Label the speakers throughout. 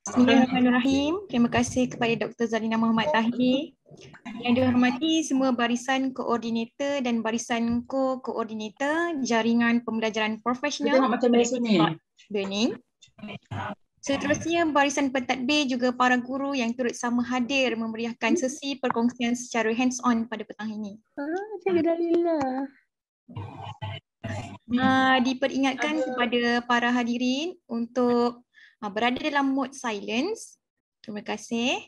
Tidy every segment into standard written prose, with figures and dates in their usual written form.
Speaker 1: Bismillahirrahmanirrahim. Terima kasih kepada Dr. Zalina Muhammad Tahir. Yang dihormati semua barisan koordinator dan barisan ko-koordinator jaringan pembelajaran profesional learning. Seterusnya barisan pentadbir juga para guru yang turut sama hadir memeriahkan sesi perkongsian secara hands-on pada petang ini.
Speaker 2: Cikgu Dalila.
Speaker 1: Diperingatkan kepada para hadirin untuk berada dalam mode silence. Terima kasih.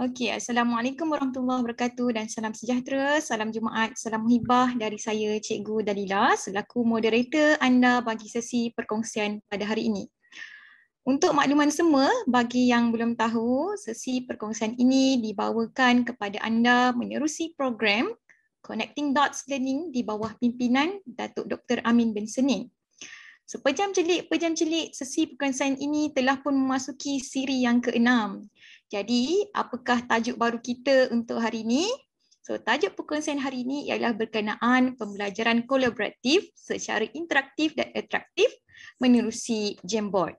Speaker 1: Okey, Assalamualaikum warahmatullahi wabarakatuh dan salam sejahtera, salam Jumaat, salam hibah dari saya Cikgu Dalila selaku moderator anda bagi sesi perkongsian pada hari ini. Untuk makluman semua, bagi yang belum tahu, sesi perkongsian ini dibawakan kepada anda menerusi program Connecting Dots Learning di bawah pimpinan Datuk Dr. Amin bin Senin. Pejam celik sesi perkongsian ini telah pun memasuki siri yang ke-6. Jadi, apakah tajuk baru kita untuk hari ini? Tajuk perkongsian hari ini ialah berkenaan pembelajaran kolaboratif secara interaktif dan atraktif menerusi Jamboard.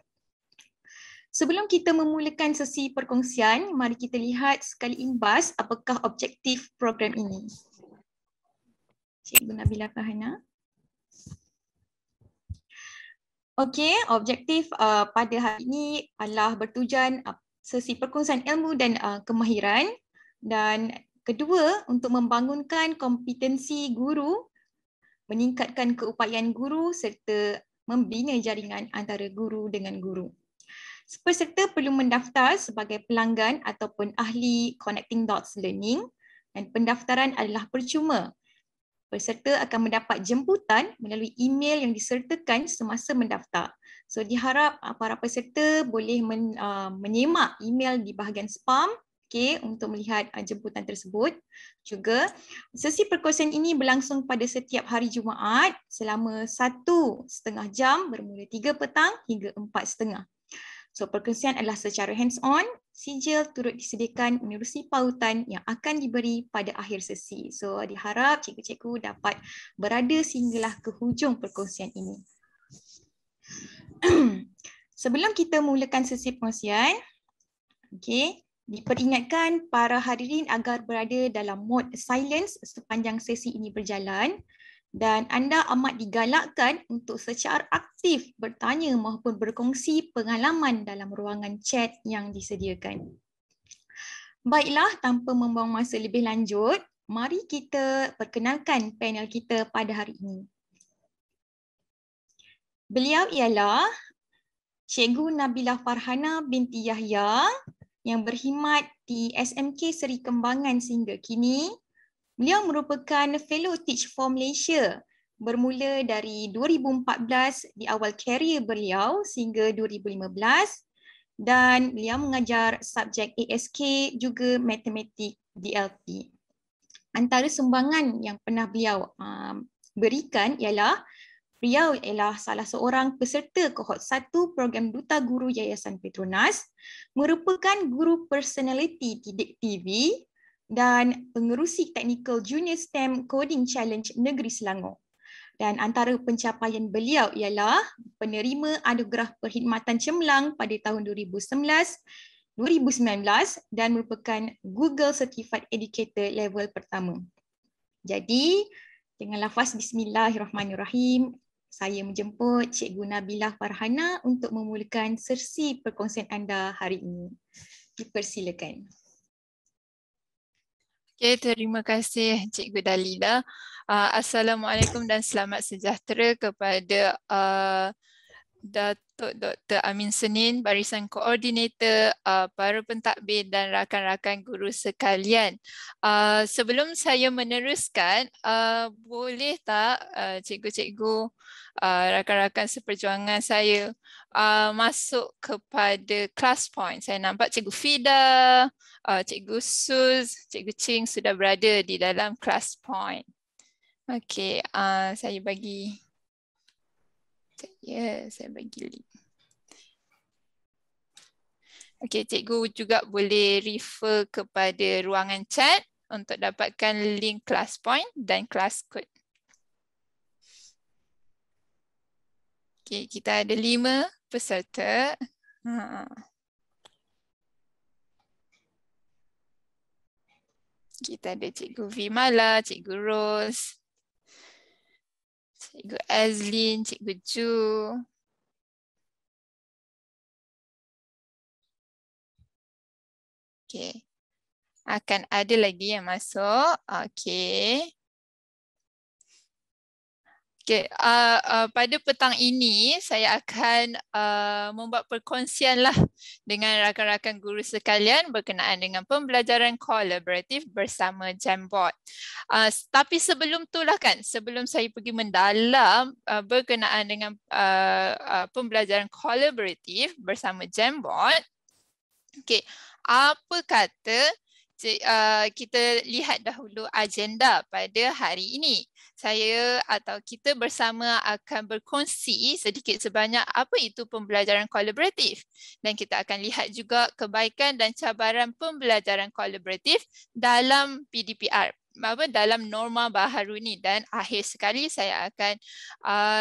Speaker 1: Sebelum kita memulakan sesi perkongsian, mari kita lihat sekali imbas apakah objektif program ini. Cikgu Nabila Farhana. Okey, objektif pada hari ini adalah bertujuan sesi perkongsian ilmu dan kemahiran, dan kedua untuk membangunkan kompetensi guru, meningkatkan keupayaan guru serta membina jaringan antara guru dengan guru. Peserta perlu mendaftar sebagai pelanggan ataupun ahli Connecting Dots Learning dan pendaftaran adalah percuma. Peserta akan mendapat jemputan melalui email yang disertakan semasa mendaftar. Diharap para peserta boleh menyemak email di bahagian spam untuk melihat jemputan tersebut. Juga, sesi perkongsian ini berlangsung pada setiap hari Jumaat selama 1,5 jam bermula 3 petang hingga 4:30. Perkongsian adalah secara hands-on, sijil turut disediakan menerusi pautan yang akan diberi pada akhir sesi. Diharap cikgu-cikgu dapat berada sehinggalah ke hujung perkongsian ini. Sebelum kita mulakan sesi perkongsian, diperingatkan para hadirin agar berada dalam mode silence sepanjang sesi ini berjalan. Dan anda amat digalakkan untuk secara aktif bertanya maupun berkongsi pengalaman dalam ruangan chat yang disediakan. Baiklah, tanpa membuang masa lebih lanjut, mari kita perkenalkan panel kita pada hari ini. Beliau ialah Cikgu Nabila Farhana binti Yahya yang berkhidmat di SMK Seri Kembangan sehingga kini. Beliau merupakan Fellow Teach for Malaysia bermula dari 2014 di awal karier beliau sehingga 2015 dan beliau mengajar subjek ASK juga matematik DLT. Antara sumbangan yang pernah beliau berikan ialah beliau ialah salah seorang peserta kohort 1 program Duta Guru Yayasan Petronas, merupakan guru personality Didik TV dan pengerusi teknikal Junior STEM Coding Challenge Negeri Selangor. Dan antara pencapaian beliau ialah penerima anugerah perkhidmatan cemerlang pada tahun 2019 dan merupakan Google Certified Educator level pertama. Jadi, dengan lafaz Bismillahirrahmanirrahim, saya menjemput Cikgu Nabila Farhana untuk memulakan sesi perkongsian anda hari ini. Dipersilakan.
Speaker 3: Okay, terima kasih Cikgu Dalila. Assalamualaikum dan selamat sejahtera kepada Datuk Dr. Amin Senin, barisan koordinator, para pentadbir dan rakan-rakan guru sekalian. Sebelum saya meneruskan, boleh tak cikgu-cikgu, rakan-rakan seperjuangan saya masuk kepada class point. Saya nampak Cikgu Fida, Cikgu Suz, Cikgu Ching sudah berada di dalam class point. Okey, saya bagi link. Okey, cikgu juga boleh refer kepada ruangan chat untuk dapatkan link class point dan class code. Okey, kita ada 5 peserta. Kita ada Cikgu Vimala, Cikgu Ros, Cikgu Azlin, Cikgu Ju. Okey. Akan ada lagi yang masuk. Okey. Okay, pada petang ini saya akan membuat perkongsian lah dengan rakan-rakan guru sekalian berkenaan dengan pembelajaran kolaboratif bersama Jamboard. Tapi sebelum tu lah kan, sebelum saya pergi mendalam berkenaan dengan pembelajaran kolaboratif bersama Jamboard, okay, apa kata kita lihat dahulu agenda pada hari ini. Saya atau kita bersama akan berkongsi sedikit sebanyak apa itu pembelajaran kolaboratif. Dan kita akan lihat juga kebaikan dan cabaran pembelajaran kolaboratif dalam PDPR. Dalam norma baharu ni. Dan akhir sekali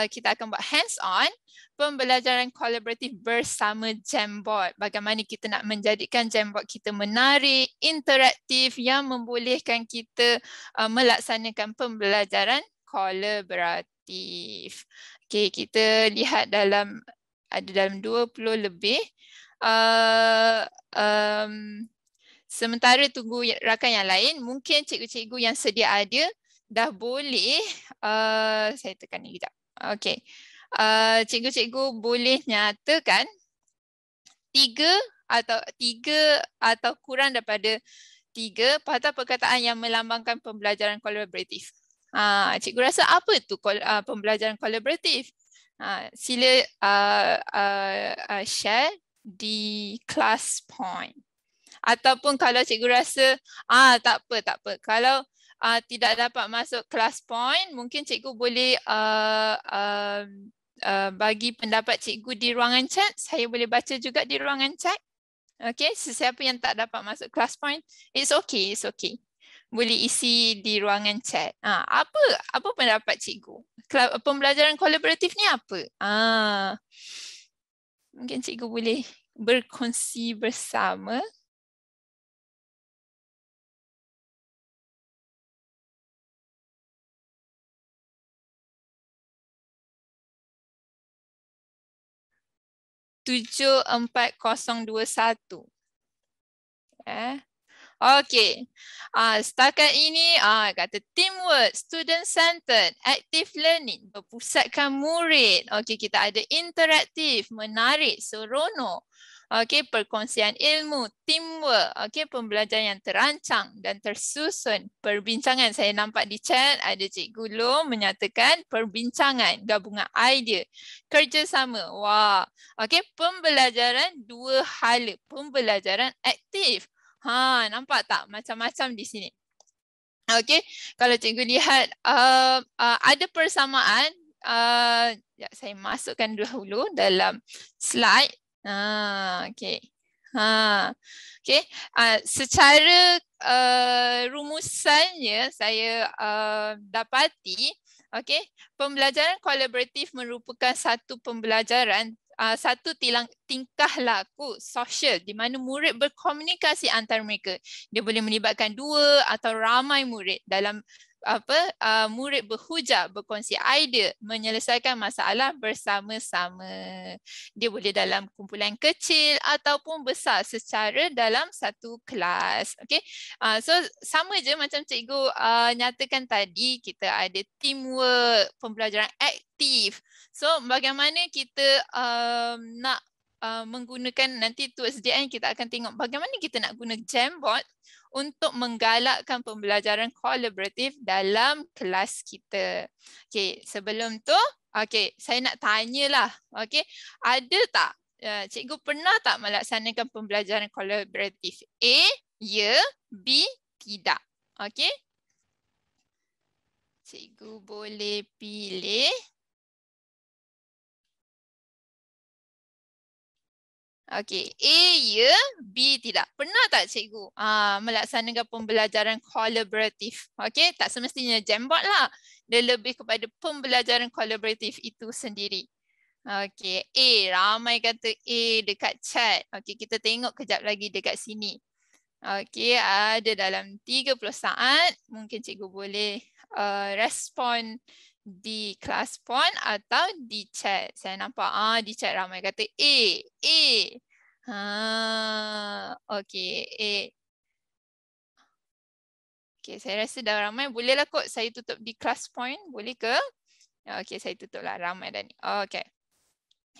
Speaker 3: kita akan buat hands-on pembelajaran kolaboratif bersama Jamboard. Bagaimana kita nak menjadikan Jamboard kita menarik, interaktif yang membolehkan kita melaksanakan pembelajaran kolaboratif. Okey, kita lihat ada dalam 20 lebih. Sementara tunggu rakan yang lain, mungkin cikgu-cikgu yang sedia ada dah boleh. Saya tekan ni kejap. Okey. Cikgu-cikgu boleh nyatakan 3 atau kurang daripada 3 patah perkataan yang melambangkan pembelajaran kolaboratif. Cikgu rasa apa tu pembelajaran kolaboratif? Sila share di class point. Ataupun kalau cikgu rasa tak apa. Kalau tidak dapat masuk class point, mungkin cikgu boleh bagi pendapat cikgu di ruangan chat. Saya boleh baca juga di ruangan chat. Okay, sesiapa yang tak dapat masuk class point, it's okay. Boleh isi di ruangan chat. Apa pendapat cikgu? Pembelajaran kolaboratif ni apa? Mungkin cikgu boleh berkongsi bersama. Tujuh 4021. Okey. Setakat ini kata teamwork, student centered, active learning, berpusatkan murid. Okey, kita ada interaktif, menarik, seronok. Okey, perkongsian ilmu, teamwork, okey, pembelajaran yang terancang dan tersusun. Perbincangan, saya nampak di chat ada Cikgu Loh menyatakan perbincangan, gabungan idea, kerjasama. Wah. Okey, pembelajaran dua hala, pembelajaran aktif. Nampak tak macam-macam di sini. Okey, kalau cikgu lihat ada persamaan, saya masukkan dahulu dalam slide. Okey. Okey, secara rumusannya saya dapati, okey, pembelajaran kolaboratif merupakan satu pembelajaran, satu tingkah laku sosial di mana murid berkomunikasi antara mereka. Dia boleh melibatkan 2 atau ramai murid dalam murid berhujah, berkongsi idea, menyelesaikan masalah bersama-sama. Dia boleh dalam kumpulan kecil ataupun besar secara dalam satu kelas. Okay? So sama je macam cikgu nyatakan tadi, kita ada teamwork, pembelajaran aktif. So bagaimana kita nak menggunakan, nanti towards the end kita akan tengok bagaimana kita nak guna Jamboard untuk menggalakkan pembelajaran kolaboratif dalam kelas kita. Okey, sebelum tu, okey, saya nak tanyalah, okey, ada tak cikgu pernah tak melaksanakan pembelajaran kolaboratif? A, ya, B, tidak. Okey. Cikgu boleh pilih. Okey, A ya, B tidak. Pernah tak cikgu melaksanakan pembelajaran kolaboratif? Okey, tak semestinya Jamboard lah. Dia lebih kepada pembelajaran kolaboratif itu sendiri. Okey, A. Ramai kata A dekat chat. Okey, kita tengok kejap lagi dekat sini. Okey, ada dalam 30 saat. Mungkin cikgu boleh respon di kelas pon atau di chat. Saya nampak di chat ramai kata A. A. Okey, A. Okey, saya rasa dah ramai. Bolehlah kot saya tutup di kelas point. Boleh ke? Okey, saya tutuplah ramai dah ni. Okey.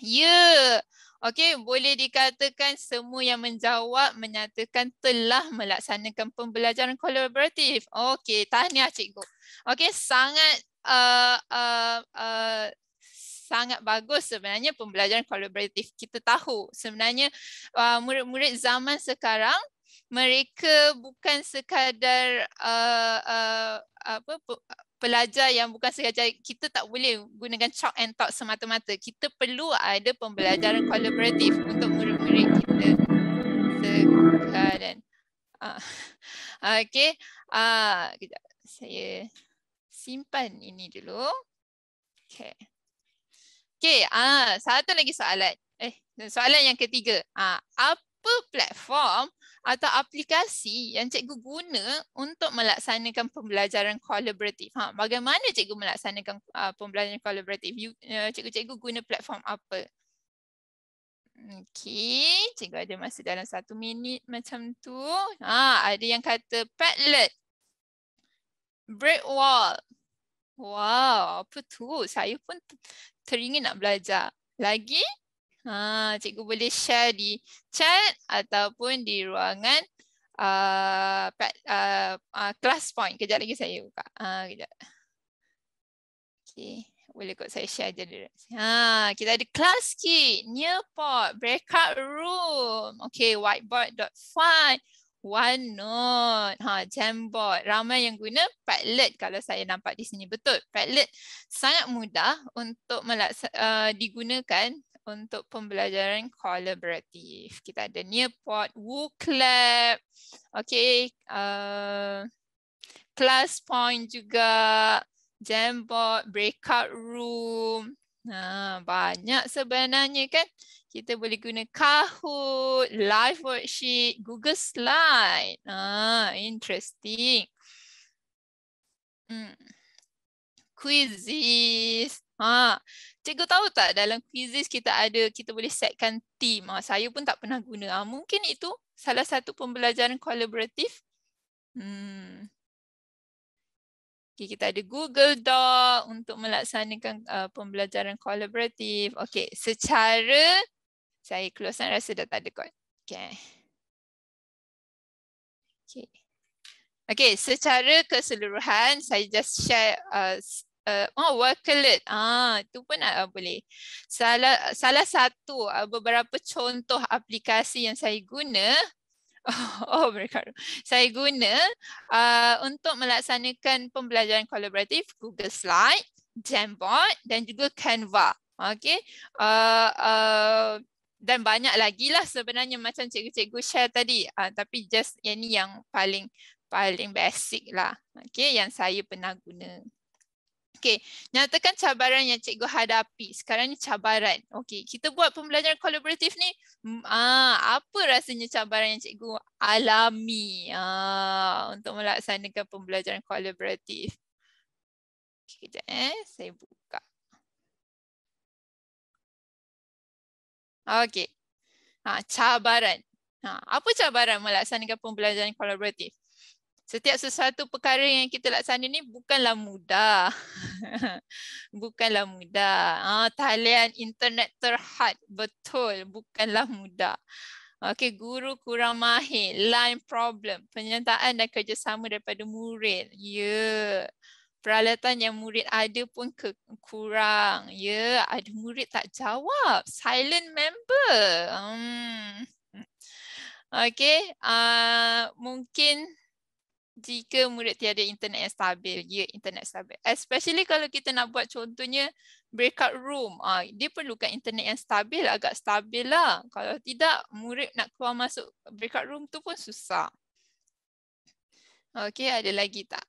Speaker 3: Ya. Okey, boleh dikatakan semua yang menjawab menyatakan telah melaksanakan pembelajaran kolaboratif. Okey, tahniah cikgu. Okey, sangat sangat bagus sebenarnya pembelajaran kolaboratif. Kita tahu sebenarnya murid-murid zaman sekarang mereka bukan sekadar pelajar yang bukan sekadar, kita tak boleh gunakan chalk and talk semata-mata. Kita perlu ada pembelajaran kolaboratif untuk murid-murid kita sekalian. Okey, kejap. Saya simpan ini dulu. Okey. Okey, satu lagi soalan. Soalan yang ketiga. Apa platform atau aplikasi yang cikgu guna untuk melaksanakan pembelajaran kolaboratif? Bagaimana cikgu melaksanakan pembelajaran kolaboratif? Cikgu-cikgu guna platform apa? Okey, cikgu ada masa dalam 1 minit macam tu. Ada yang kata Padlet, Breakwall. Wow, apa tu? Saya pun teringin nak belajar. Lagi? Cikgu boleh share di chat ataupun di ruangan class point. Kejap lagi saya buka. Kejap. Okay. Boleh kot saya share je dulu. Kita ada class key, Nearpod, breakout room. Okay, whiteboard.5, OneNote, Jamboard. Ramai yang guna Padlet kalau saya nampak di sini. Betul, Padlet sangat mudah untuk digunakan untuk pembelajaran kolaboratif. Kita ada Nearpod, WooClap, okay, class point juga, Jamboard, breakout room. Banyak sebenarnya kan. Kita boleh guna Kahoot, live worksheet, Google Slide. Interesting. Quizzes. Cikgu tahu tak dalam quizzes kita boleh setkan theme. Saya pun tak pernah guna. Mungkin itu salah satu pembelajaran kolaboratif. Okay, kita ada Google Doc untuk melaksanakan pembelajaran kolaboratif. Okey, secara saya close rasa dah tak ada kot. Okey. Okey, secara keseluruhan saya just share Worklet. Itu pun boleh. Salah satu beberapa contoh aplikasi yang saya guna mereka. Saya guna untuk melaksanakan pembelajaran kolaboratif Google Slide, Jamboard dan juga Canva. Okey. Dan banyak lagi lah sebenarnya macam cikgu-cikgu share tadi. Tapi just yang ni yang paling basic lah. Okey, yang saya pernah guna. Okey, nyatakan cabaran yang cikgu hadapi. Sekarang ni cabaran. Okey, kita buat pembelajaran kolaboratif ni, apa rasanya cabaran yang cikgu alami untuk melaksanakan pembelajaran kolaboratif? Okay, kejap saya buka. Okey. Cabaran. Apa cabaran melaksanakan pembelajaran kolaboratif? Setiap sesuatu perkara yang kita laksana ni bukanlah mudah. Bukanlah mudah. Talian internet terhad. Betul, bukanlah mudah. Okey, guru kurang mahir. Line problem. Penyertaan dan kerjasama daripada murid. Ya. Peralatan yang murid ada pun kurang. Ya, ada murid tak jawab. Silent member. Okey, mungkin jika murid tiada internet yang stabil, ya internet stabil. Especially kalau kita nak buat contohnya breakout room, dia perlukan internet yang stabil, agak stabil lah. Kalau tidak, murid nak keluar masuk breakout room tu pun susah. Okey, ada lagi tak?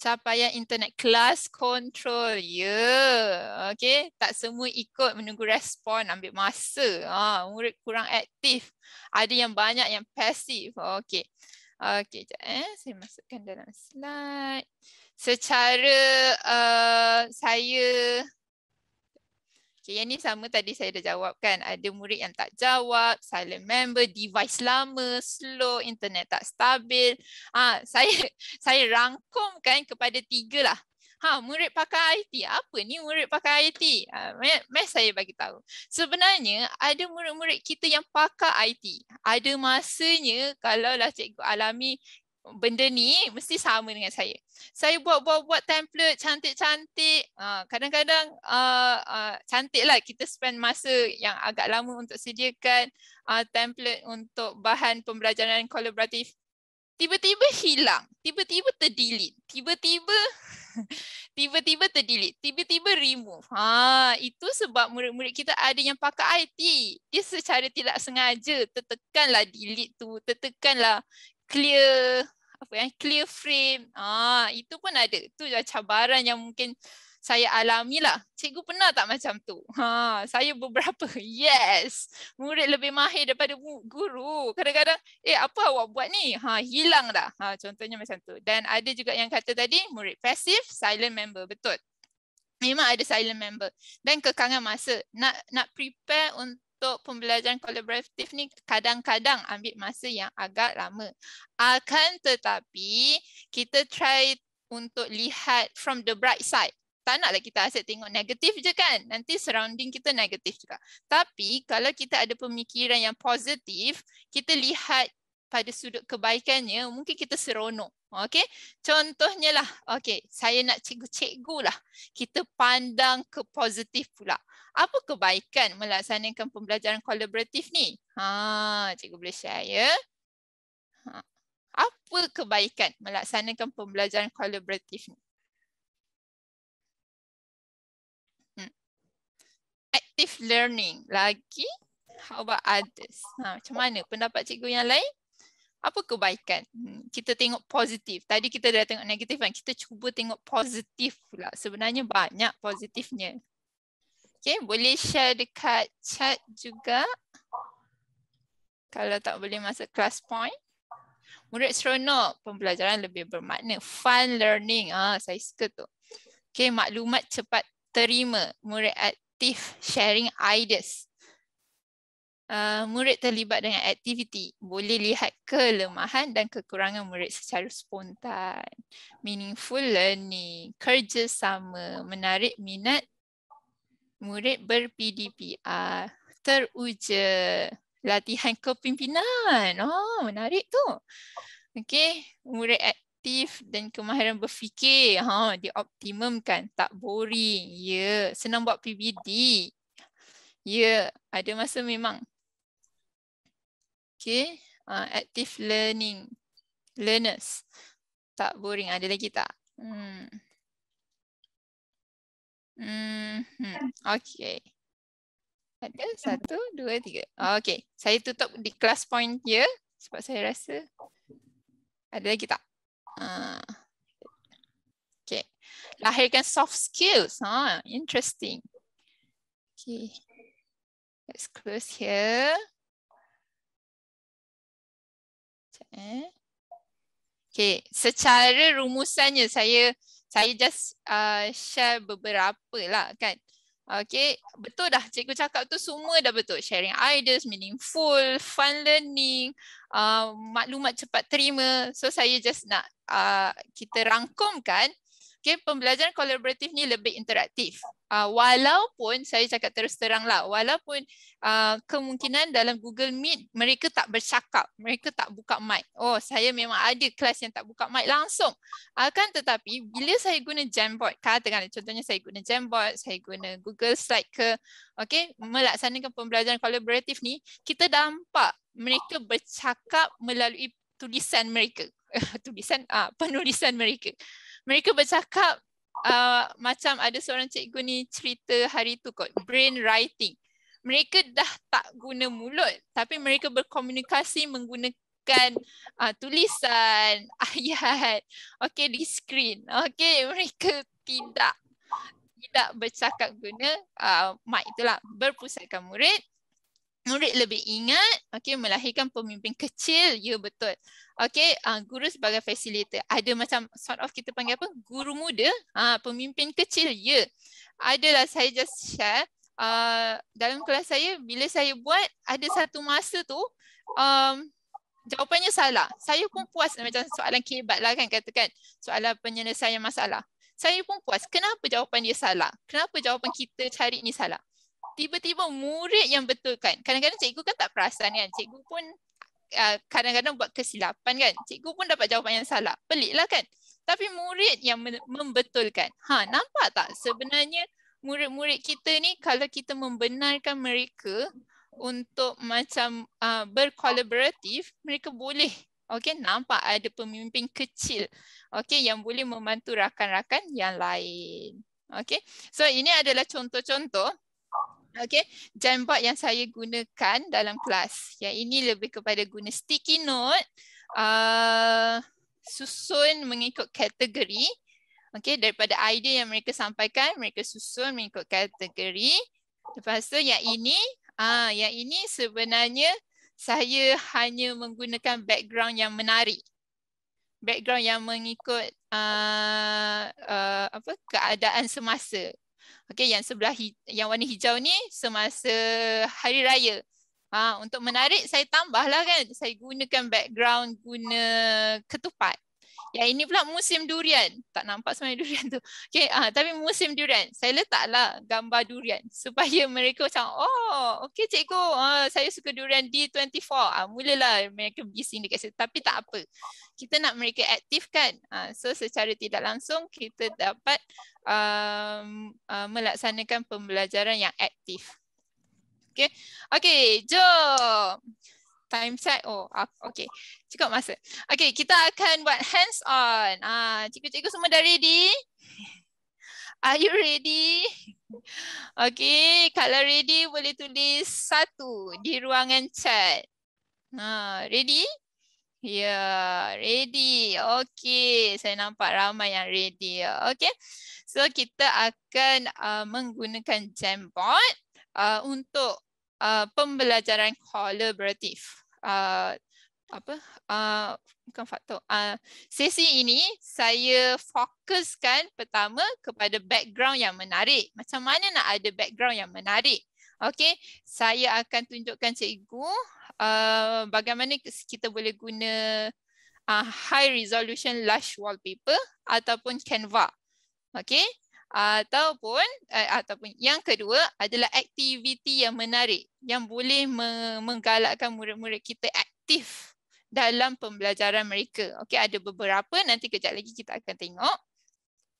Speaker 3: Capaian internet, class control. Ya, okey. Tak semua ikut, menunggu respon, ambil masa. Murid kurang aktif. Ada yang banyak yang pasif. Okey. Okey, sekejap saya masukkan dalam slide. Secara saya okay, yang ni sama tadi saya dah jawab kan. Ada murid yang tak jawab, silent member, device lama, slow, internet tak stabil. Saya rangkumkan kepada 3 lah. Murid pakai IT. Apa ni murid pakai IT? Math saya bagi tahu. Sebenarnya ada murid-murid kita yang pakai IT. Ada masanya kalaulah cikgu alami benda ni mesti sama dengan saya. Saya buat template cantik-cantik. Kadang-kadang cantik lah kita spend masa yang agak lama untuk sediakan template untuk bahan pembelajaran kolaboratif. Tiba-tiba hilang, tiba-tiba terdelete, tiba-tiba terdelete, tiba-tiba remove. Itu sebab murid-murid kita ada yang pakai IT. Dia secara tidak sengaja tertekanlah delete tu, tertekanlah clear clear frame. Itu pun ada. Itu cabaran yang mungkin saya alami lah. Cikgu pernah tak macam tu? Saya beberapa. Yes. Murid lebih mahir daripada guru. Kadang-kadang, apa awak buat ni? Hilang dah. Contohnya macam tu. Dan ada juga yang kata tadi, murid pasif, silent member. Betul. Memang ada silent member. Dan kekangan masa. Nak prepare untuk pembelajaran kolaboratif ni kadang-kadang ambil masa yang agak lama. Akan tetapi, kita try untuk lihat from the bright side. Tak naklah kita asyik tengok negatif je kan. Nanti surrounding kita negatif juga. Tapi kalau kita ada pemikiran yang positif, kita lihat pada sudut kebaikannya, mungkin kita seronok. Okey, contohnya lah, saya nak cikgu-cikgu lah. Kita pandang ke positif pula. Apa kebaikan melaksanakan pembelajaran kolaboratif ni? Cikgu boleh share ya. Apa kebaikan melaksanakan pembelajaran kolaboratif ni? Active learning. Lagi, how about others? Macam mana pendapat cikgu yang lain? Apa kebaikan? Kita tengok positif. Tadi kita dah tengok negatif kan? Kita cuba tengok positif pula. Sebenarnya banyak positifnya. Okay, boleh share dekat chat juga. Kalau tak boleh masuk class point. Murid seronok, pembelajaran lebih bermakna. Fun learning. Saya suka tu. Okay, maklumat cepat terima. Murid aktif, sharing ideas. Murid terlibat dengan aktiviti. Boleh lihat kelemahan dan kekurangan murid secara spontan. Meaningful learning. Kerjasama. Menarik minat murid ber-PDP. Teruja. Latihan kepimpinan. Menarik tu. Okey, murid aktif dan kemahiran berfikir. Dioptimumkan. Tak boring. Ya, senang buat PBD. Ya, ada masa memang. Okay, active learning, learners. Tak boring, ada lagi tak? Okay. Ada 1, 2, 3. Okay, saya tutup di class point je sebab saya rasa ada lagi tak? Okay, lahirkan soft skills. Interesting. Okay, let's close here. Okay, secara rumusannya saya just share beberapa lah kan. Okay, betul dah cikgu cakap tu semua dah betul. Sharing ideas, meaningful, fun learning, maklumat cepat terima. So saya just nak kita rangkumkan. Okay, pembelajaran kolaboratif ni lebih interaktif. Walaupun saya cakap terus terang lah, walaupun kemungkinan dalam Google Meet mereka tak bercakap, mereka tak buka mic. Saya memang ada kelas yang tak buka mic langsung. Akan tetapi bila saya guna Jamboard, katakanlah contohnya saya guna Jamboard, saya guna Google Slide ke, okay, melaksanakan pembelajaran kolaboratif ni, kita nampak mereka bercakap melalui tulisan mereka. Penulisan mereka. Mereka bercakap macam ada seorang cikgu ni cerita hari tu kot, brain writing. Mereka dah tak guna mulut tapi mereka berkomunikasi menggunakan tulisan, ayat, di skrin. Mereka tidak bercakap guna mic, itulah berpusatkan murid. Murid lebih ingat, melahirkan pemimpin kecil, ya betul. Guru sebagai facilitator. Ada macam sort of kita panggil apa? Guru muda, pemimpin kecil, ya. Adalah saya just share, dalam kelas saya, bila saya buat, ada satu masa tu, jawapannya salah. Saya pun puas, macam soalan kebat lah kan, katakan soalan penyelesaian masalah. Saya pun puas, kenapa jawapan dia salah? Kenapa jawapan kita cari ni salah? Tiba-tiba murid yang betulkan. Kadang-kadang cikgu kan tak perasan kan. Cikgu pun kadang-kadang buat kesilapan kan. Cikgu pun dapat jawapan yang salah. Pelik lah kan. Tapi murid yang membetulkan. Nampak tak sebenarnya murid-murid kita ni kalau kita membenarkan mereka untuk macam berkolaboratif, mereka boleh nampak ada pemimpin kecil yang boleh membantu rakan-rakan yang lain. So ini adalah contoh-contoh Jamboard yang saya gunakan dalam kelas. Yang ini lebih kepada guna sticky note, susun mengikut kategori. Daripada idea yang mereka sampaikan, mereka susun mengikut kategori. Lepas tu yang ini sebenarnya saya hanya menggunakan background yang menarik. Background yang mengikut keadaan semasa. Yang sebelah yang warna hijau ni semasa hari raya. Untuk menarik saya tambahlah kan. Saya gunakan background guna ketupat. Yang ini pula musim durian. Tak nampak sebenarnya durian tu. Tapi musim durian. Saya letaklah gambar durian supaya mereka macam, cikgu, saya suka durian D24. Mulalah mereka bising dekat situ. Tapi tak apa. Kita nak mereka aktif kan. So secara tidak langsung kita dapat melaksanakan pembelajaran yang aktif. Jom. Time check. Cukup masa. Kita akan buat hands on. Cikgu-cikgu semua dah ready? Are you ready? Kalau ready boleh tulis 1 di ruangan chat. Ready? Ya, ready. Saya nampak ramai yang ready. So kita akan menggunakan Jamboard untuk pembelajaran kolaboratif. Bukan faktor. Sesi ini saya fokuskan pertama kepada background yang menarik. Macam mana nak ada background yang menarik? Saya akan tunjukkan cikgu bagaimana kita boleh guna high resolution lush wallpaper ataupun Canva. Ataupun yang kedua adalah aktiviti yang menarik yang boleh menggalakkan murid-murid kita aktif dalam pembelajaran mereka. Ada beberapa, nanti kejap lagi kita akan tengok.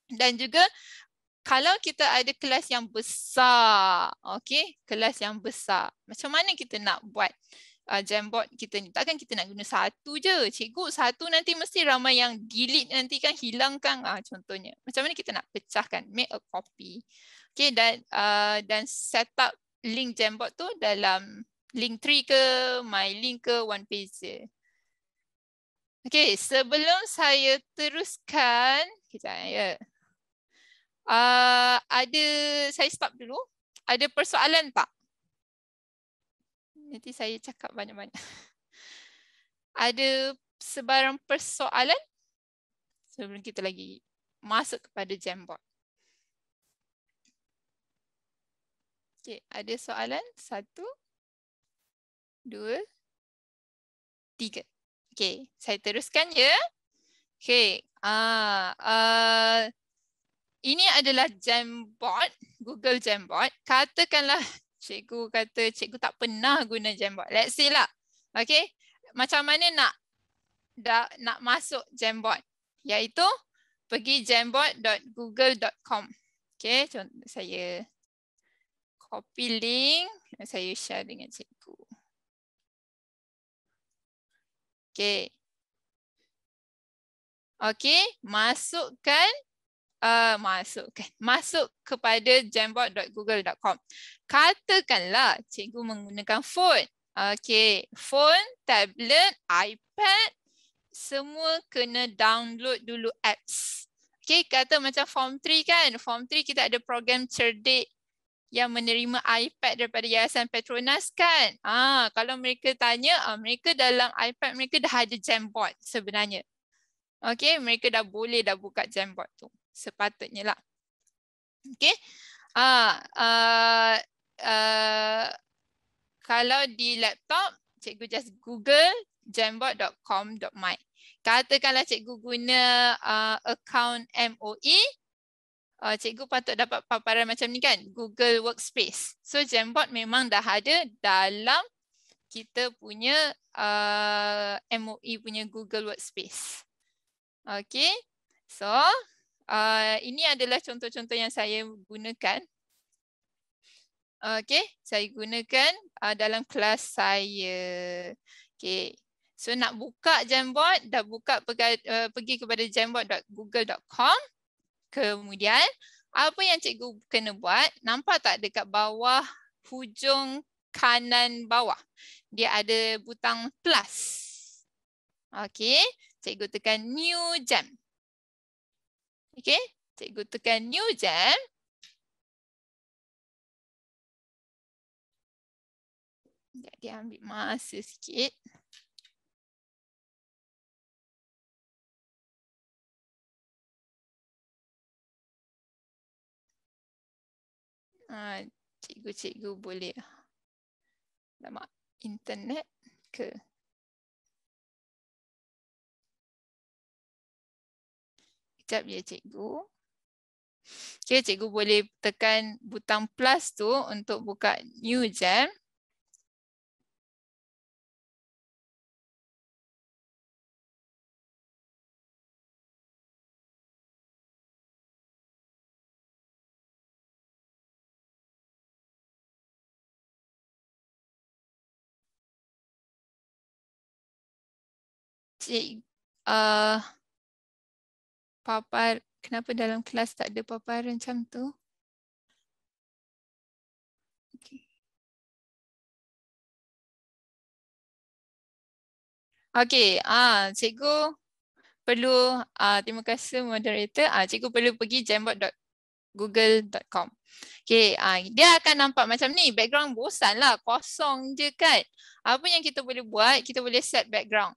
Speaker 3: Dan juga kalau kita ada kelas yang besar, kelas yang besar, macam mana kita nak buat Jamboard kita ni? Takkan kita nak guna satu je. Cikgu, satu nanti mesti ramai yang delete nanti kan, hilangkan contohnya. Macam mana kita nak pecahkan? Make a copy. Dan set up link Jamboard tu dalam Linktree ke, MyLink ke, OnePager. Sebelum saya teruskan, kejap ya. Saya stop dulu. Ada persoalan tak? Nanti saya cakap banyak-banyak. Ada sebarang persoalan sebelum kita lagi masuk kepada Jamboard? Ada soalan? 1, 2, 3. Saya teruskan ya. Ini adalah Jamboard, Google Jamboard. Katakanlah cikgu kata cikgu tak pernah guna Jamboard. Let's say lah. Macam mana nak masuk Jamboard? Iaitu pergi jamboard.google.com. Contoh saya copy link, saya share dengan cikgu. Masuk kepada jamboard.google.com. Katakanlah cikgu menggunakan phone. Okay, phone, tablet, iPad, semua kena download dulu apps. Okay, kata macam Form 3 kan. Form 3 kita ada program cerdik yang menerima iPad daripada Yayasan Petronas kan. Kalau mereka tanya, mereka dalam iPad mereka dah ada Jamboard sebenarnya. Okay, mereka dah boleh dah buka Jamboard tu. Sepatutnya lah. Okay. Kalau di laptop, cikgu just Google jamboard.com.my. Katakanlah cikgu guna akaun MOE, cikgu patut dapat paparan macam ni kan, Google Workspace. So Jamboard memang dah ada dalam kita punya MOE punya Google Workspace. Okay, so ini adalah contoh-contoh yang saya gunakan. Okay, saya gunakan dalam kelas saya. Okay, so nak buka Jamboard, dah buka pergi kepada jamboard.google.com. Kemudian, apa yang cikgu kena buat, nampak tak dekat bawah, hujung kanan bawah. Dia ada butang plus. Okay, cikgu tekan New Jam. Okay, cikgu tekan New Jam. Dia ambil masa sikit. Cikgu-cikgu boleh dapat internet ke? Sekejap ya cikgu. Okay, cikgu boleh tekan butang plus tu untuk buka New Jam. Kenapa dalam kelas tak ada paparan macam tu? Okay. Okay, cikgu perlu, terima kasih moderator. Cikgu perlu pergi jamboard.google.com. Okay, dia akan nampak macam ni. Background bosan lah, kosong je kan. Apa yang kita boleh buat, kita boleh set background.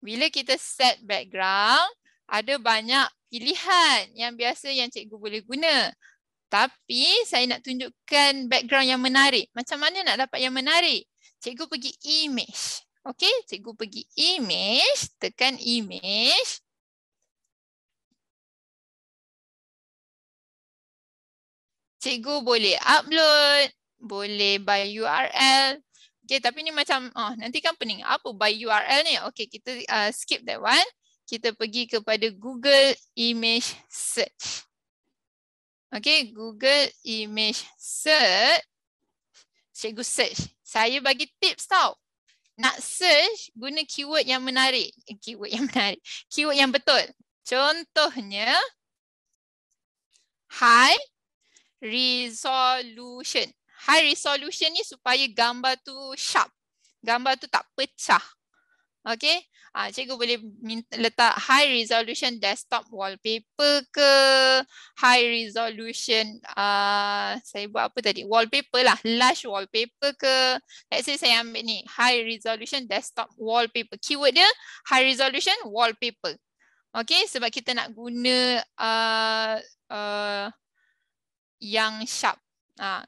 Speaker 3: Bila kita set background, ada banyak pilihan yang biasa yang cikgu boleh guna. Tapi saya nak tunjukkan background yang menarik. Macam mana nak dapat yang menarik? Cikgu pergi image. Okey, cikgu pergi image, tekan image. Cikgu boleh upload, boleh by URL. Okay, tapi ni macam, nanti kan pening. Apa by URL ni? Okay, kita skip that one. Kita pergi kepada Google Image Search. Okay, Google Image Search. Cikgu search. Saya bagi tips tau. Nak search, guna keyword yang menarik. Keyword yang menarik. Keyword yang betul. Contohnya, high resolution. High resolution ni supaya gambar tu sharp. Gambar tu tak pecah. Okay. Cikgu boleh letak high resolution desktop wallpaper ke. High resolution, saya buat apa tadi? Wallpaper lah. Lush wallpaper ke. Let's say saya ambil ni. High resolution desktop wallpaper. Keyword dia high resolution wallpaper. Okay. Sebab kita nak guna yang sharp.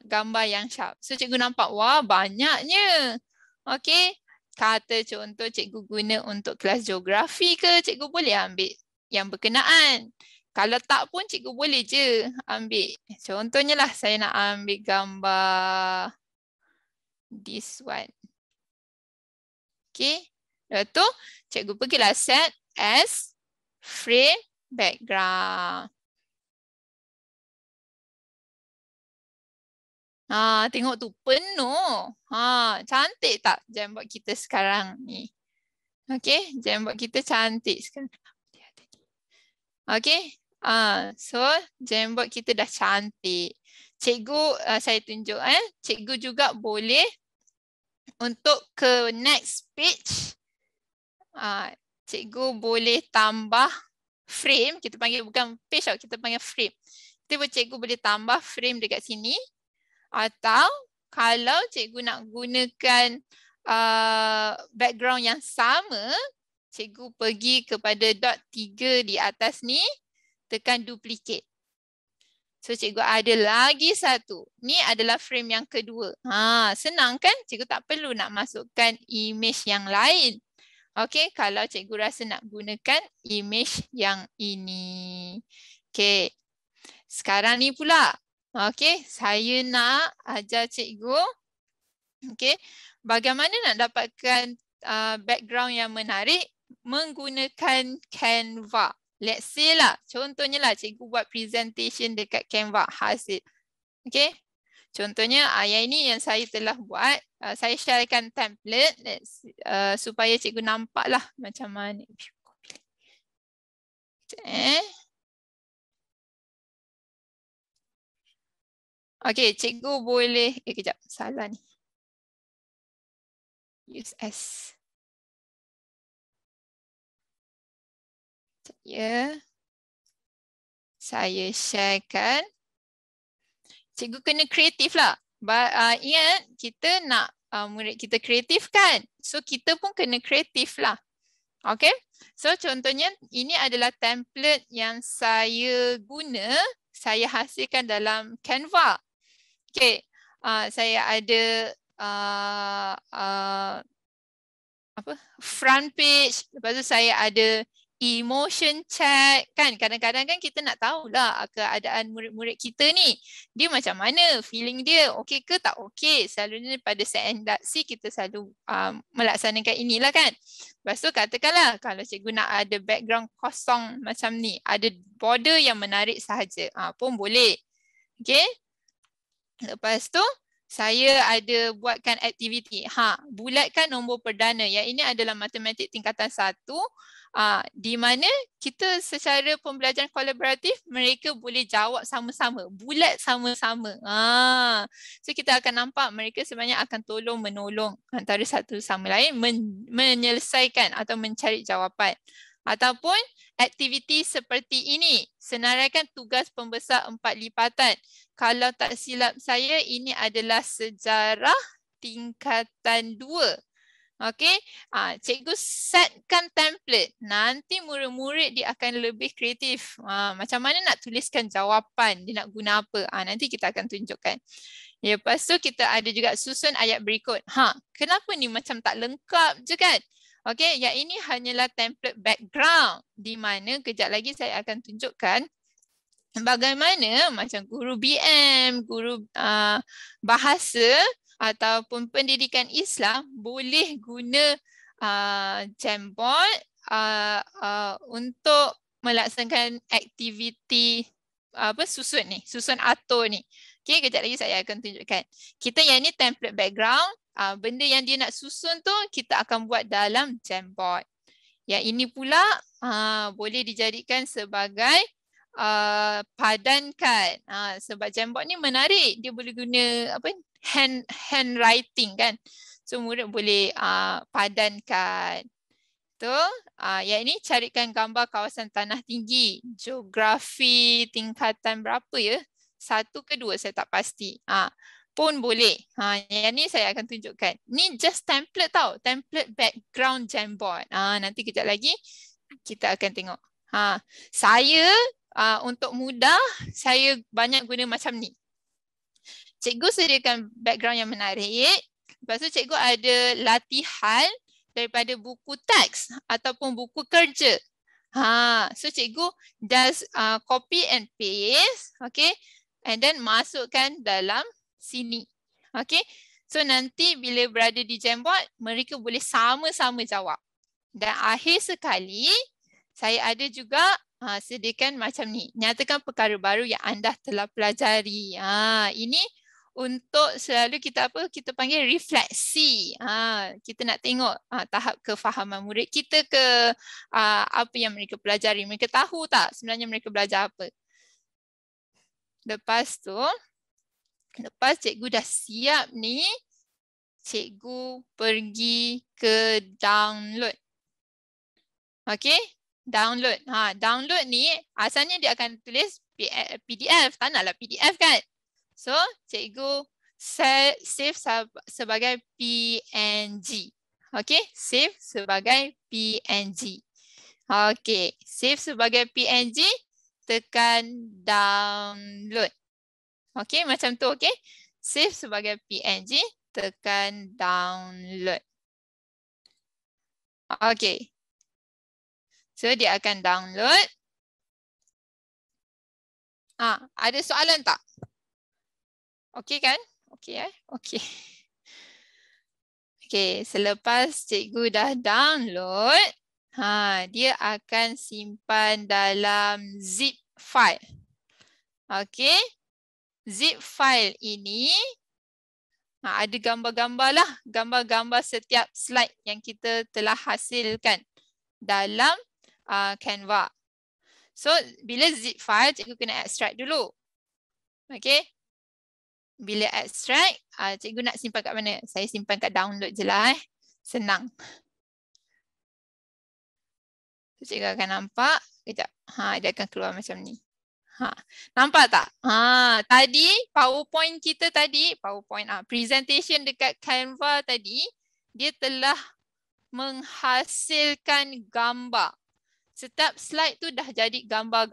Speaker 3: Gambar yang sharp. So cikgu nampak, wah banyaknya. Okay. Kata contoh cikgu guna untuk kelas geografi ke, cikgu boleh ambil yang berkenaan. Kalau tak pun cikgu boleh je ambil. Contohnya lah saya nak ambil gambar this one. Okay. Lepas tu cikgu pergilah set as frame background. Tengok tu penuh. Cantik tak Jamboard kita sekarang ni? Okay, Jamboard kita cantik sekarang. Okay, so Jamboard kita dah cantik. Cikgu, saya tunjuk cikgu juga boleh untuk ke next page, cikgu boleh tambah frame. Kita panggil bukan page tau, kita panggil frame. Cikgu boleh tambah frame dekat sini. Atau kalau cikgu nak gunakan background yang sama, cikgu pergi kepada dot 3 di atas ni, tekan duplicate. So cikgu ada lagi satu. Ni adalah frame yang kedua. Senang kan? Cikgu tak perlu nak masukkan image yang lain. Okey, kalau cikgu rasa nak gunakan image yang ini. Okey. Sekarang ni pula. Okey, saya nak ajar cikgu. Okey, bagaimana nak dapatkan background yang menarik menggunakan Canva. Let's say lah, contohnya lah cikgu buat presentation dekat Canva hasil. Okey, contohnya yang ini yang saya telah buat. Saya sharekan template supaya cikgu nampak lah macam mana. Okey, cikgu boleh, kejap, salah ni. Use S. Saya sharekan. Cikgu kena kreatif lah. Ingat, kita nak murid kita kreatif kan? So, kita pun kena kreatif lah. Okay? So, contohnya, ini adalah template yang saya guna. Saya hasilkan dalam Canva. Okay. Saya ada front page. Lepas tu saya ada emotion chat kan. Kadang-kadang kan kita nak tahulah keadaan murid-murid kita ni. Dia macam mana? Feeling dia okey ke tak okey? Selalunya pada set induksi kita selalu melaksanakan inilah kan. Lepas tu katakanlah kalau cikgu nak ada background kosong macam ni. Ada border yang menarik sahaja. Pun boleh. Okey. Lepas tu saya ada buatkan aktiviti. Bulatkan nombor perdana. Yang ini adalah matematik tingkatan 1. Di mana kita secara pembelajaran kolaboratif mereka boleh jawab sama-sama. Bulat sama-sama. So kita akan nampak mereka sebenarnya akan tolong menolong antara satu sama lain menyelesaikan atau mencari jawapan. Ataupun aktiviti seperti ini. Senaraikan tugas pembesar 4 lipatan. Kalau tak silap saya, ini adalah sejarah tingkatan 2. Okey, cikgu setkan template. Nanti murid-murid dia akan lebih kreatif. Macam mana nak tuliskan jawapan, dia nak guna apa. Nanti kita akan tunjukkan. Lepas tu kita ada juga susun ayat berikut. Kenapa ni macam tak lengkap je kan? Okey, yang ini hanyalah template background. Di mana kejap lagi saya akan tunjukkan bagaimana macam guru BM, guru bahasa ataupun pendidikan Islam boleh guna Jamboard untuk melaksanakan aktiviti susun atur ni. Okey, kejap lagi saya akan tunjukkan. Kita yang ni template background, benda yang dia nak susun tu kita akan buat dalam Jamboard. Yang ini pula boleh dijadikan sebagai padankan. Sebab Jamboard ni menarik, dia boleh guna handwriting kan. So murid boleh padankan. Tu, yang ini carikan gambar kawasan tanah tinggi. Geografi tingkatan berapa ya? 1 ke 2 saya tak pasti. Pun boleh. Yang ni saya akan tunjukkan. Ni just template tau. Template background Jamboard. Nanti kejap lagi kita akan tengok. Saya untuk mudah, saya banyak guna macam ni. Cikgu sediakan background yang menarik. Lepas tu cikgu ada latihan daripada buku teks ataupun buku kerja. So cikgu does copy and paste. Okay. And then masukkan dalam sini. Okay. So nanti bila berada di Jamboard, mereka boleh sama-sama jawab. Dan akhir sekali, saya ada juga sediakan macam ni. Nyatakan perkara baru yang anda telah pelajari. Ini untuk selalu kita panggil refleksi. Kita nak tengok tahap kefahaman murid kita ke apa yang mereka pelajari. Mereka tahu tak sebenarnya mereka belajar apa. Lepas cikgu dah siap ni, cikgu pergi ke download. Okey, download. Download ni asalnya dia akan tulis PDF, tak naklah PDF kan. So, cikgu save sebagai PNG. Okey, save sebagai PNG. Okey, save sebagai PNG, tekan download. Okey, macam tu, okey. Save sebagai PNG, tekan download. Okey. So, dia akan download. Ada soalan tak? Okey kan? Okey Okey. Okey, selepas cikgu dah download, dia akan simpan dalam zip file. Okey. Zip file ini ada gambar-gambar lah. Gambar-gambar setiap slide yang kita telah hasilkan dalam Canva. So, bila zip file, cikgu kena extract dulu. Okey. Bila extract, cikgu nak simpan kat mana? Saya simpan kat download je lah. Senang. So, cikgu akan nampak. Kejap. Dia akan keluar macam ni. Nampak tak? Tadi PowerPoint kita tadi, presentation dekat Canva tadi, dia telah menghasilkan gambar. Setiap slide tu dah jadi gambar.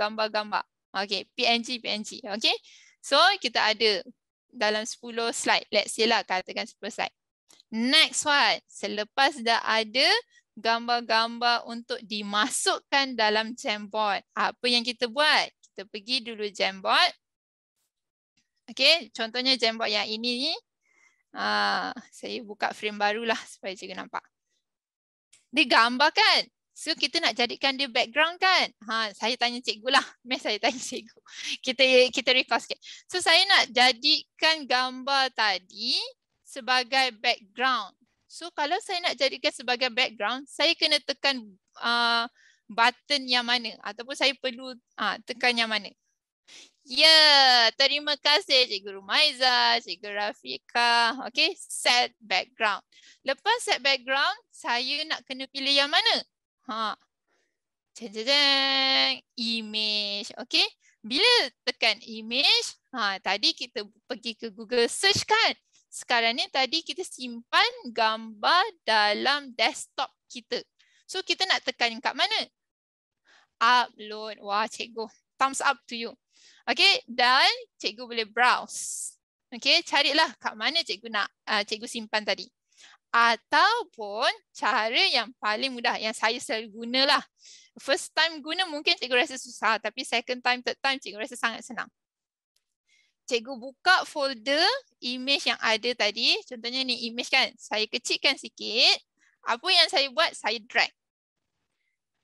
Speaker 3: Okey, PNG. Okey. So, kita ada dalam 10 slide. Let's say lah, katakan 10 slide. Next one, selepas dah ada gambar-gambar untuk dimasukkan dalam Jamboard. Apa yang kita buat? Kita pergi dulu Jamboard. Okey, contohnya Jamboard yang ini ni. Saya buka frame barulah supaya cikgu nampak. Dia gambar kan? So, kita nak jadikan dia background kan? Saya tanya cikgu lah. Saya tanya cikgu. Kita recall sikit. So, saya nak jadikan gambar tadi sebagai background. So, kalau saya nak jadikan sebagai background, saya kena tekan button yang mana? Ataupun saya perlu tekan yang mana? Ya, terima kasih Cikgu Rumaiza, Cikgu Rafika. Okey, set background. Lepas set background, saya nak kena pilih yang mana? Image. Okey. Bila tekan image, tadi kita pergi ke Google search kan. Sekarang ni tadi kita simpan gambar dalam desktop kita. So kita nak tekan kat mana? Upload. Wah, cikgu. Thumbs up to you. Okey, dan cikgu boleh browse. Okey, carilah kat mana cikgu nak cikgu simpan tadi. Ataupun cara yang paling mudah yang saya selalu gunalah. First time guna mungkin cikgu rasa susah, tapi second time, third time cikgu rasa sangat senang. Cikgu buka folder image yang ada tadi. Contohnya ni image kan. Saya kecilkan sikit. Apa yang saya buat? Saya drag.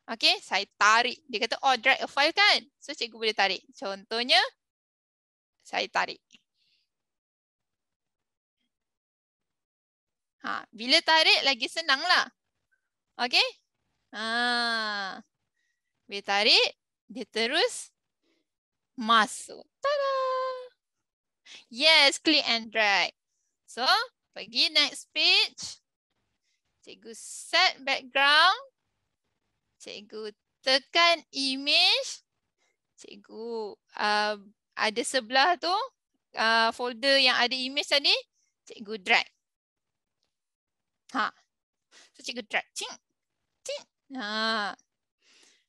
Speaker 3: Okey, saya tarik. Dia kata, drag a file kan? So, cikgu boleh tarik. Contohnya, saya tarik. Bila tarik, lagi senang lah. Okey? Bila tarik, dia terus masuk. Tada! Yes, click and drag. So, pergi next page. Cikgu set background. Cikgu tekan image. Cikgu ada sebelah tu folder yang ada image tadi. Cikgu drag. So cikgu drag. Cing.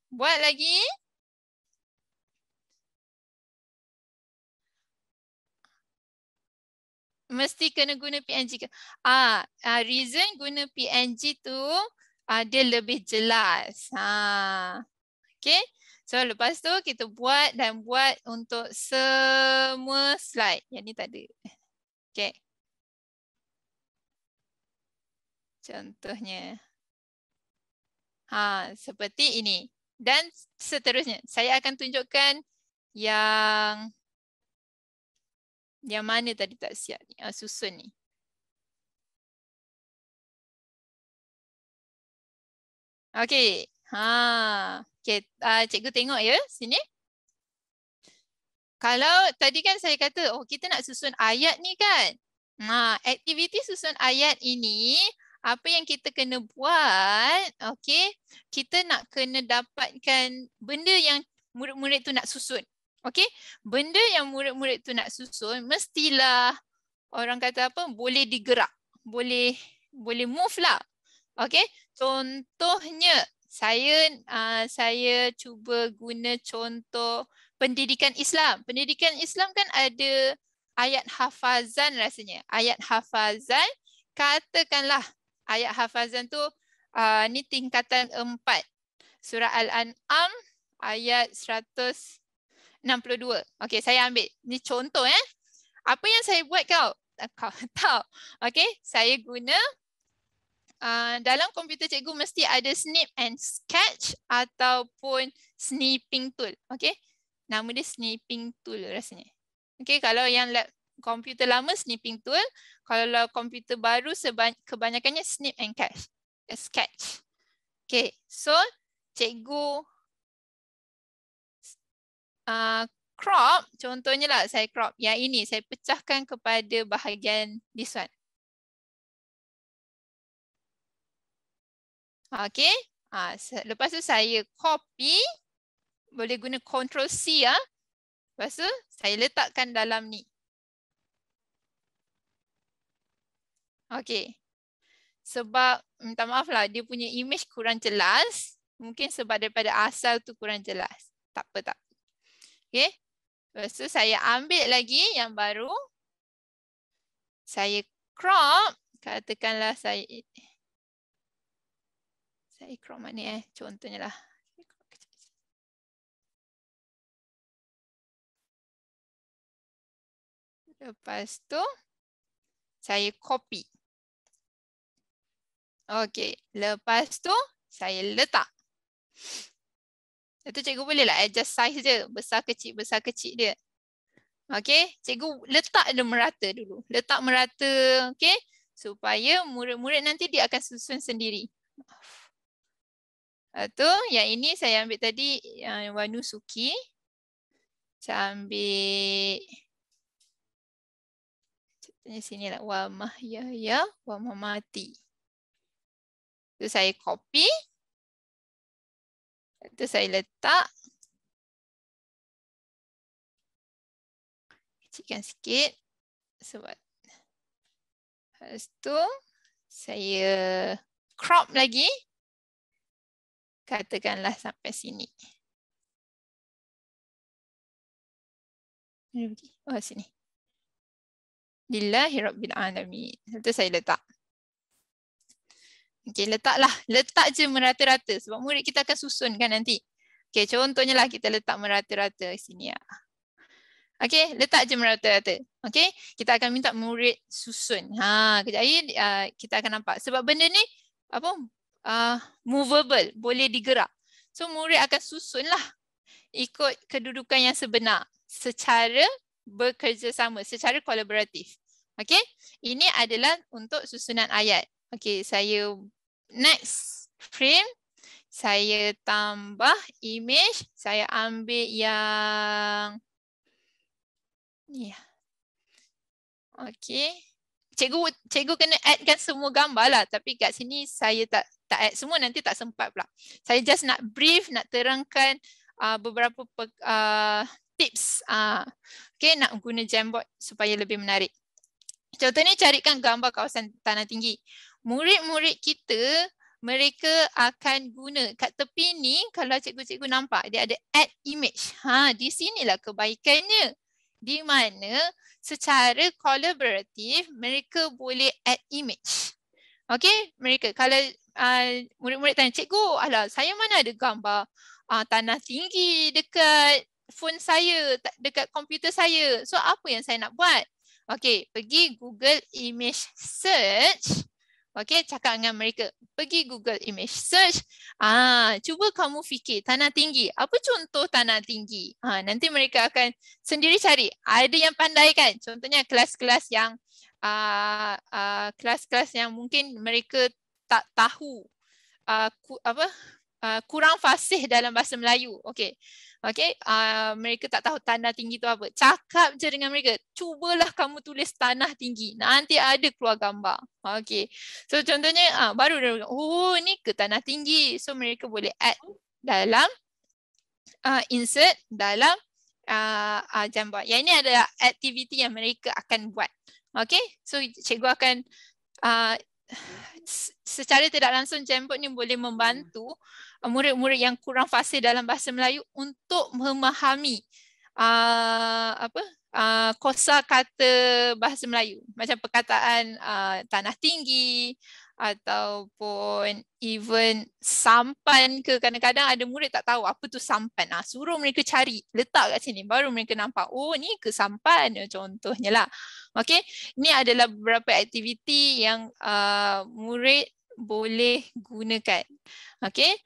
Speaker 3: Buat lagi. Mesti kena guna PNG ke? Reason guna PNG tu dia lebih jelas. Okay. So lepas tu kita buat untuk semua slide. Yang ni tak ada. Okay. Contohnya. Seperti ini. Dan seterusnya. Saya akan tunjukkan yang mana tadi tak siap ni. Susun ni. Okey. Okay. Cikgu tengok ya sini. Kalau tadi kan saya kata, kita nak susun ayat ni kan. Aktiviti susun ayat ini, apa yang kita kena buat, okey, kita nak kena dapatkan benda yang murid-murid tu nak susun. Okey, benda yang murid-murid tu nak susun mestilah orang kata apa, boleh digerak, boleh move lah. Okey, contohnya saya cuba guna contoh pendidikan Islam. Pendidikan Islam kan ada ayat hafazan rasanya. Ayat hafazan, katakanlah ayat hafazan tu ni tingkatan 4. Surah Al-An'am ayat 162. Okey, saya ambil. Ni contoh Apa yang saya buat kau? Kau tahu. Okey, saya guna dalam komputer cikgu mesti ada snip and sketch ataupun snipping tool. Okey. Nama dia snipping tool rasanya. Okey, kalau yang komputer lama snipping tool, kalau komputer baru kebanyakannya snip and sketch. Okey, so cikgu crop, contohnya lah saya crop yang ini, saya pecahkan kepada bahagian this one. Okey, lepas tu saya copy, boleh guna Ctrl C lepas tu saya letakkan dalam ni. Okey, sebab minta maaf lah dia punya image kurang jelas, mungkin sebab daripada asal tu kurang jelas. Tak apa. Okey, lepas tu saya ambil lagi yang baru, saya crop, katakanlah saya crop mana contohnya lah. Lepas tu saya copy. Okey, lepas tu saya letak. Itu cikgu boleh lah adjust size dia, besar kecil dia. Okey, cikgu letak dia merata dulu. Letak merata, okey, supaya murid-murid nanti dia akan susun sendiri. Tu yang ini saya ambil tadi yang Wanu Suki. Saya ambil contohnya sini lah, wa mahyaya wa mamati. Tu saya copy. Tu saya letak. Kecilkan sikit sebab. Lepas tu saya crop lagi. Katakanlah sampai sini. Oh, sini. Lillahirabbil alamin. Itu saya letak. Okey, letaklah. Letak je merata-rata sebab murid kita akan susun kan nanti. Okey, contohnya lah kita letak merata-rata sini ya. Okey, letak je merata-rata. Okey, kita akan minta murid susun. Kejap lagi kita akan nampak sebab benda ni apa? Movable, boleh digerak. So murid akan susunlah ikut kedudukan yang sebenar secara bekerjasama, secara kolaboratif. Okey, ini adalah untuk susunan ayat. Okey, saya next frame, saya tambah image, saya ambil yang ni. Okey. Cikgu kena addkan semua gambar lah, tapi kat sini saya tak add semua, nanti tak sempat pula. Saya just nak brief, nak terangkan beberapa tips. Okay, nak guna Jamboard supaya lebih menarik. Contohnya carikan gambar kawasan tanah tinggi. Murid-murid kita, mereka akan guna kat tepi ni, kalau cikgu-cikgu nampak dia ada add image. Di sinilah kebaikannya. Di mana secara kolaboratif mereka boleh add image. Okey, mereka kalau murid-murid tanya, cikgu, alah saya mana ada gambar tanah tinggi dekat phone saya, dekat komputer saya. So apa yang saya nak buat? Okey, pergi Google Image Search. Okey, cakap dengan mereka. Pergi Google Image Search. Cuba kamu fikir tanah tinggi. Apa contoh tanah tinggi? Nanti mereka akan sendiri cari. Ada yang pandai kan? Contohnya kelas-kelas yang mungkin mereka tak tahu kurang fasih dalam bahasa Melayu. Okey. Okay, mereka tak tahu tanah tinggi tu apa. Cakap je dengan mereka, cubalah kamu tulis tanah tinggi. Nanti ada keluar gambar. Okay, so contohnya baru dia, oh ni ke tanah tinggi. So mereka boleh add dalam, insert dalam jambar. Yang ini adalah aktiviti yang mereka akan buat. Okay, so cikgu akan secara tidak langsung Jamboard ni boleh membantu murid-murid yang kurang fasih dalam bahasa Melayu untuk memahami kosa kata bahasa Melayu, macam perkataan tanah tinggi ataupun even sampan ke. Kadang-kadang ada murid tak tahu apa tu sampan. Suruh mereka cari, letak kat sini baru mereka nampak, oh ni ke sampan contohnya lah. Okey, ini adalah beberapa aktiviti yang murid boleh gunakan. Okey,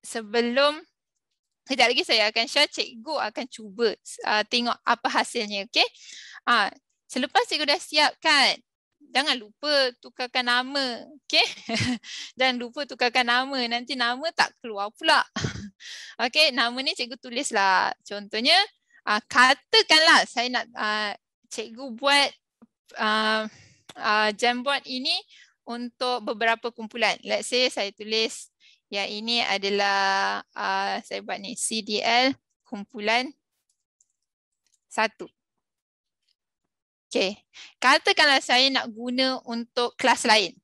Speaker 3: sebelum kejap lagi saya akan share, cikgu akan cuba tengok apa hasilnya. Okey, selepas cikgu dah siapkan, jangan lupa tukarkan nama. Okey, jangan lupa tukarkan nama, nanti nama tak keluar pula. Okey, nama ni cikgu tulislah. Contohnya, katakanlah saya nak cikgu buat Jamboard ini untuk beberapa kumpulan. Let's say saya tulis yang ini adalah saya buat ni CDL kumpulan 1. Okay, katakanlah saya nak guna untuk kelas lain.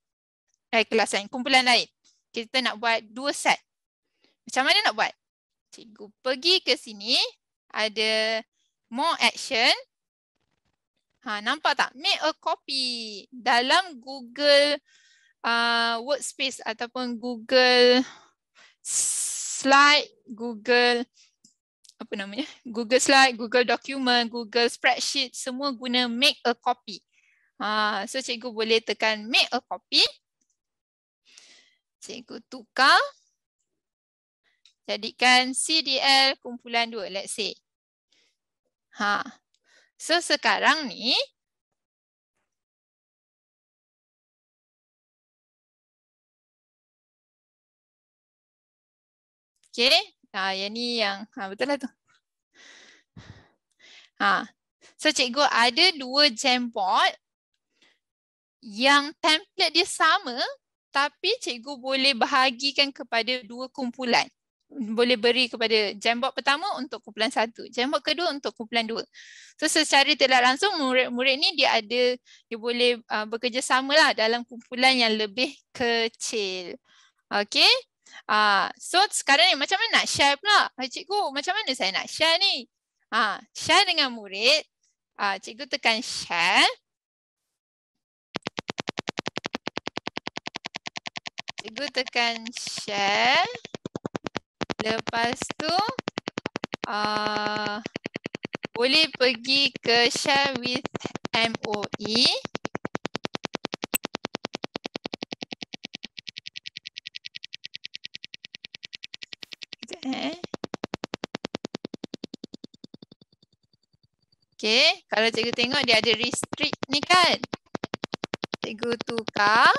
Speaker 3: Kelas lain, kumpulan lain. Kita nak buat 2 set. Macam mana nak buat? Cikgu pergi ke sini, ada more action. Nampak tak? Make a copy dalam Google Workspace ataupun Google Slide, Google apa namanya? Google Slide, Google Document, Google Spreadsheet, semua guna make a copy. So cikgu boleh tekan make a copy. Cikgu tukar. Jadikan CDL kumpulan 2, let's say. So sekarang ni okey, yang ni yang betul lah tu. So cikgu ada 2 Jamboard yang template dia sama, tapi cikgu boleh bahagikan kepada 2 kumpulan. Boleh beri kepada Jamboard pertama untuk kumpulan 1, Jamboard kedua untuk kumpulan 2. So secara tidak langsung murid-murid ni dia boleh bekerjasama lah dalam kumpulan yang lebih kecil. Okey. So sekarang ni macam mana nak share pula? Cikgu, macam mana saya nak share ni? Share dengan murid. Cikgu tekan share. Cikgu tekan share. Lepas tu boleh pergi ke share with MOE. Okay, kalau cikgu tengok dia ada restrict ni kan. Cikgu tukar.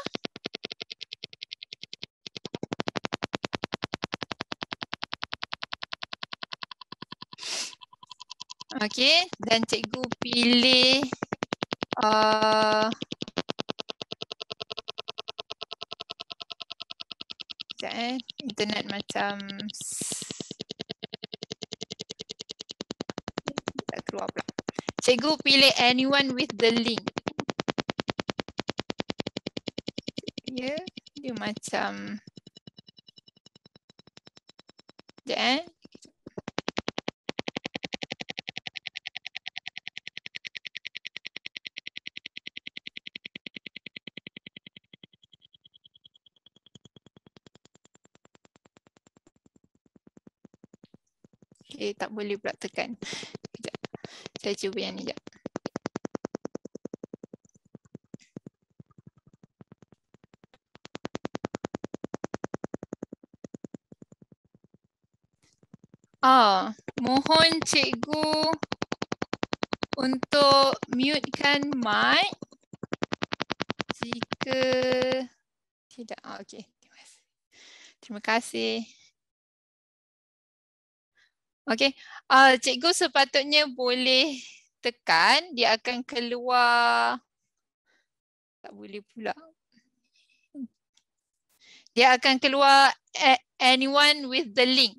Speaker 3: Okey, dan cikgu pilih internet macam tak keluar pula. Cikgu pilih anyone with the link. Dia macam tak boleh pula tekan. Sekejap. Saya cuba yang ni sekejap. Mohon cikgu untuk mutekan mic jika tidak. Okey. Terima kasih. Okey. Cikgu sepatutnya boleh tekan, dia akan keluar. Tak boleh pula. Dia akan keluar anyone with the link.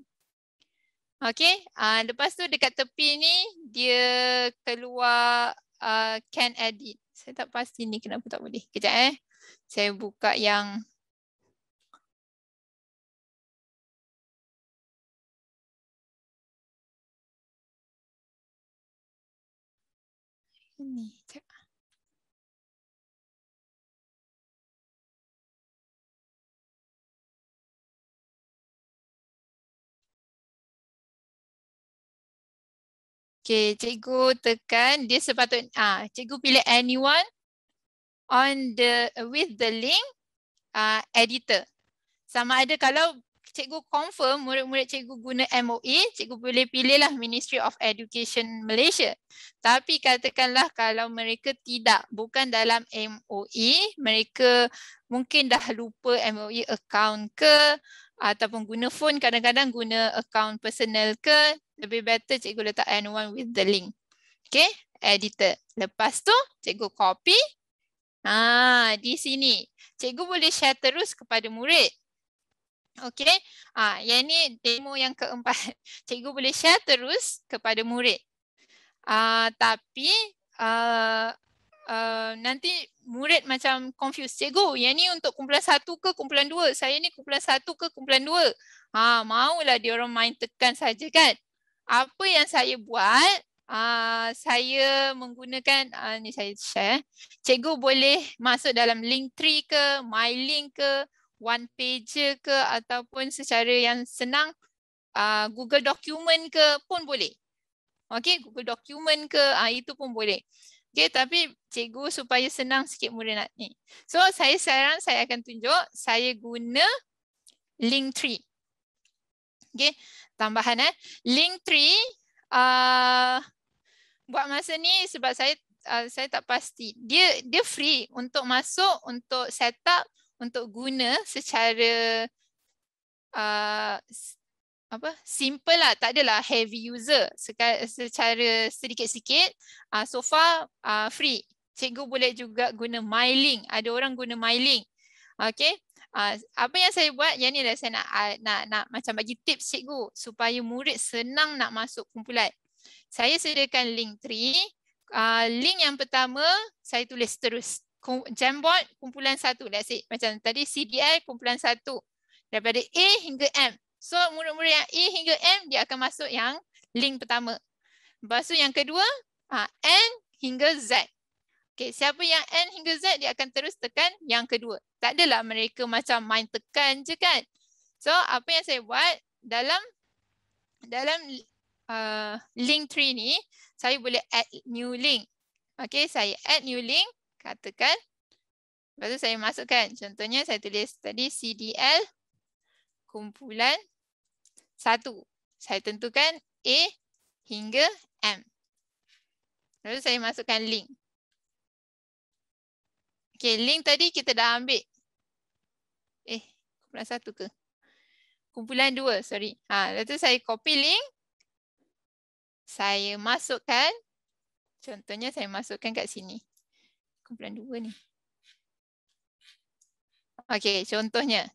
Speaker 3: Okey. Lepas tu dekat tepi ni dia keluar can edit. Saya tak pasti ni kenapa tak boleh. Kejap Saya buka yang ini. Sekejap. Okey, cikgu tekan dia sepatutnya cikgu pilih anyone on the with the link editor. Sama ada kalau cikgu confirm murid-murid cikgu guna MOE, cikgu boleh pilihlah Ministry of Education Malaysia. Tapi katakanlah kalau mereka tidak, bukan dalam MOE, mereka mungkin dah lupa MOE account ke ataupun guna phone, kadang-kadang guna account personal ke, lebih better cikgu letak anyone with the link. Okay, editor. Lepas tu cikgu copy. Di sini. Cikgu boleh share terus kepada murid. Okey. Yang ni demo yang keempat. Cikgu boleh share terus kepada murid. Tapi nanti murid macam confused. Cikgu, yang ni untuk kumpulan 1 ke kumpulan 2? Saya ni kumpulan 1 ke kumpulan 2? Maulah dia orang main tekan saja kan. Apa yang saya buat, saya menggunakan, ni saya share. Cikgu boleh masuk dalam Linktree ke, MyLink ke, One Pager ke ataupun secara yang senang Google Document ke pun boleh. Okey, Google Document ke itu pun boleh. Okey, tapi cikgu supaya senang sikit murid nak ni. So sekarang saya akan tunjuk saya guna Linktree. Okey, tambahan Linktree buat masa ni sebab saya tak pasti. Dia free untuk masuk, untuk set up, untuk guna secara simple lah, tak adalah heavy user, secara sedikit-sikit. So far free. Cikgu boleh juga guna MyLink, ada orang guna MyLink. Okay, apa yang saya buat, yang ni lah saya nak macam bagi tips cikgu supaya murid senang nak masuk kumpulan. Saya sediakan Linktree. Link yang pertama saya tulis terus Jamboard kumpulan 1. Let's say macam tadi CDL kumpulan 1 daripada A hingga M. So murid-murid yang A hingga M dia akan masuk yang link pertama. Lepas tu yang kedua N hingga Z. Okay, siapa yang N hingga Z dia akan terus tekan yang kedua. Tak adalah mereka macam main tekan je kan. So apa yang saya buat dalam Linktree ni, saya boleh add new link. Okay, saya add new link, katakan. Lepas tu saya masukkan. Contohnya saya tulis tadi CDL kumpulan 1. Saya tentukan A hingga M. Lalu saya masukkan link. Okay, link tadi kita dah ambil. Kumpulan 1 ke? Kumpulan 2, sorry. Lepas tu saya copy link. Saya masukkan. Contohnya saya masukkan kat sini. Kumpulan 2 ni. Okay, contohnya.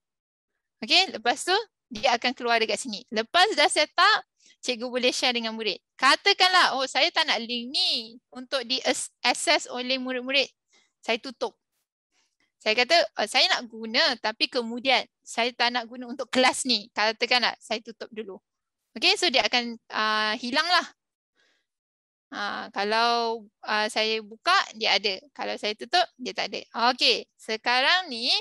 Speaker 3: Okay, lepas tu dia akan keluar dekat sini. Lepas dah set up, cikgu boleh share dengan murid. Katakanlah, saya tak nak link ni untuk di-access oleh murid-murid. Saya tutup. Saya kata, saya nak guna tapi kemudian saya tak nak guna untuk kelas ni. Katakanlah, saya tutup dulu. Okay, so dia akan hilang lah. Kalau saya buka, dia ada. Kalau saya tutup, dia tak ada. Okay, sekarang ni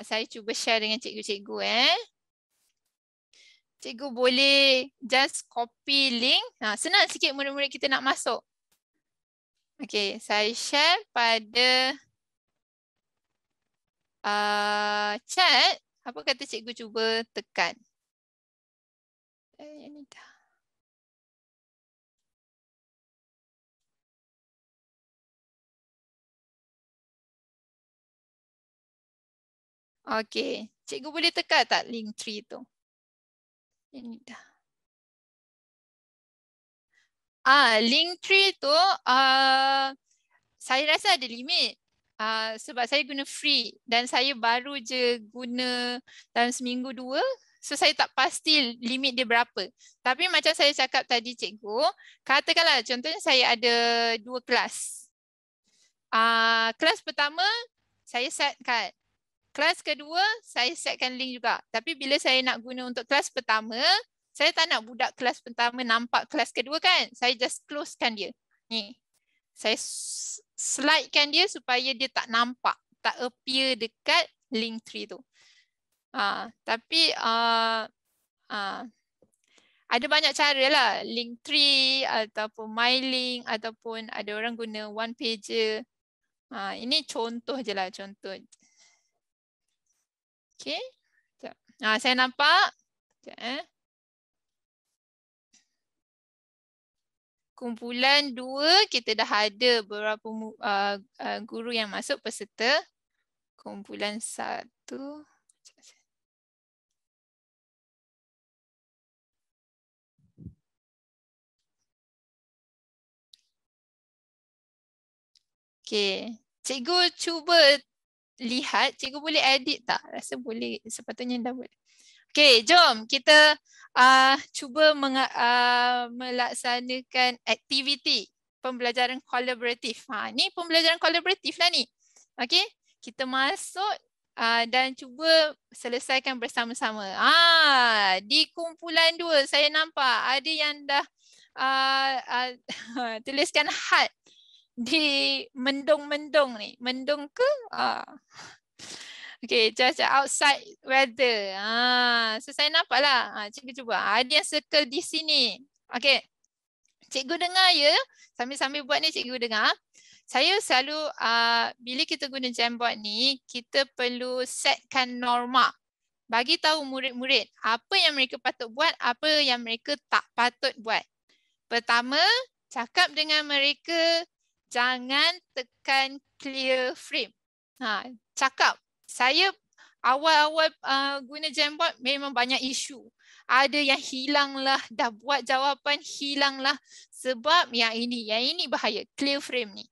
Speaker 3: saya cuba share dengan cikgu-cikgu. Cikgu boleh just copy link. Senang sikit murid-murid kita nak masuk. Okay, saya share pada chat. Apa kata cikgu cuba tekan? Yang ni dah. Okay, cikgu boleh tekan tak Linktree tu? Yang ni dah. Linktree tu saya rasa ada limit. Sebab saya guna free dan saya baru je guna dalam seminggu 2. So saya tak pasti limit dia berapa. Tapi macam saya cakap tadi cikgu, katakanlah contohnya saya ada 2 kelas. Kelas pertama saya setkan. Kelas kedua saya setkan link juga. Tapi bila saya nak guna untuk kelas pertama, saya tak nak budak kelas pertama nampak kelas kedua kan. Saya just closekan dia. Ni. Saya slidekan dia supaya dia tak nampak, tak appear dekat Linktree tu. Tapi ada banyak cara lah. Linktree ataupun MyLink ataupun ada orang guna one pager. Ini contoh je lah, contoh. Okay. Saya nampak. Sekejap, Kumpulan 2 kita dah ada beberapa guru yang masuk peserta. Kumpulan 1. Okay. Cikgu cuba lihat, cikgu boleh edit tak? Rasa boleh, sepatutnya dah boleh. Okay, jom kita cuba melaksanakan aktiviti pembelajaran kolaboratif. Ni pembelajaran kolaboratif lah ni. Okay, kita masuk dan cuba selesaikan bersama-sama. Di kumpulan 2 saya nampak ada yang dah tuliskan had di mendung-mendung ni. Mendung ke? Okay, cuaca outside weather. So saya nampak lah. Cikgu cuba. Ada yang circle di sini. Okay. Cikgu dengar ya. Sambil-sambil buat ni cikgu dengar. Saya selalu, bila kita guna Jamboard ni, kita perlu setkan norma. Bagi tahu murid-murid apa yang mereka patut buat, apa yang mereka tak patut buat. Pertama, cakap dengan mereka, jangan tekan clear frame. Cakap. Saya awal-awal guna Jamboard memang banyak isu. Ada yang hilang lah, dah buat jawapan hilang lah. Sebab yang ini bahaya, clear frame ni.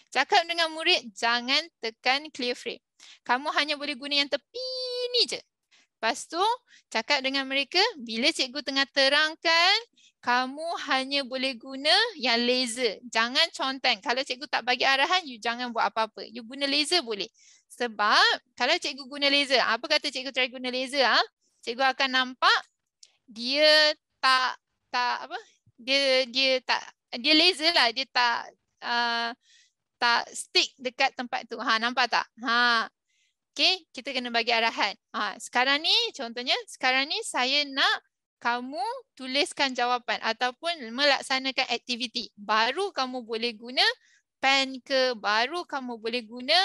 Speaker 3: Cakap dengan murid, jangan tekan clear frame. Kamu hanya boleh guna yang tepi ni je. Lepas tu, cakap dengan mereka, bila cikgu tengah terangkan, kamu hanya boleh guna yang laser. Jangan conteng. Kalau cikgu tak bagi arahan, you jangan buat apa-apa. You guna laser boleh. Sebab kalau cikgu guna laser, apa kata cikgu try guna laser? Cikgu akan nampak dia dia laser lah, dia tak stick dekat tempat tu. Nampak tak? Okay, kita kena bagi arahan. Sekarang ni contohnya, sekarang ni saya nak kamu tuliskan jawapan ataupun melaksanakan aktiviti. Baru kamu boleh guna pen ke, baru kamu boleh guna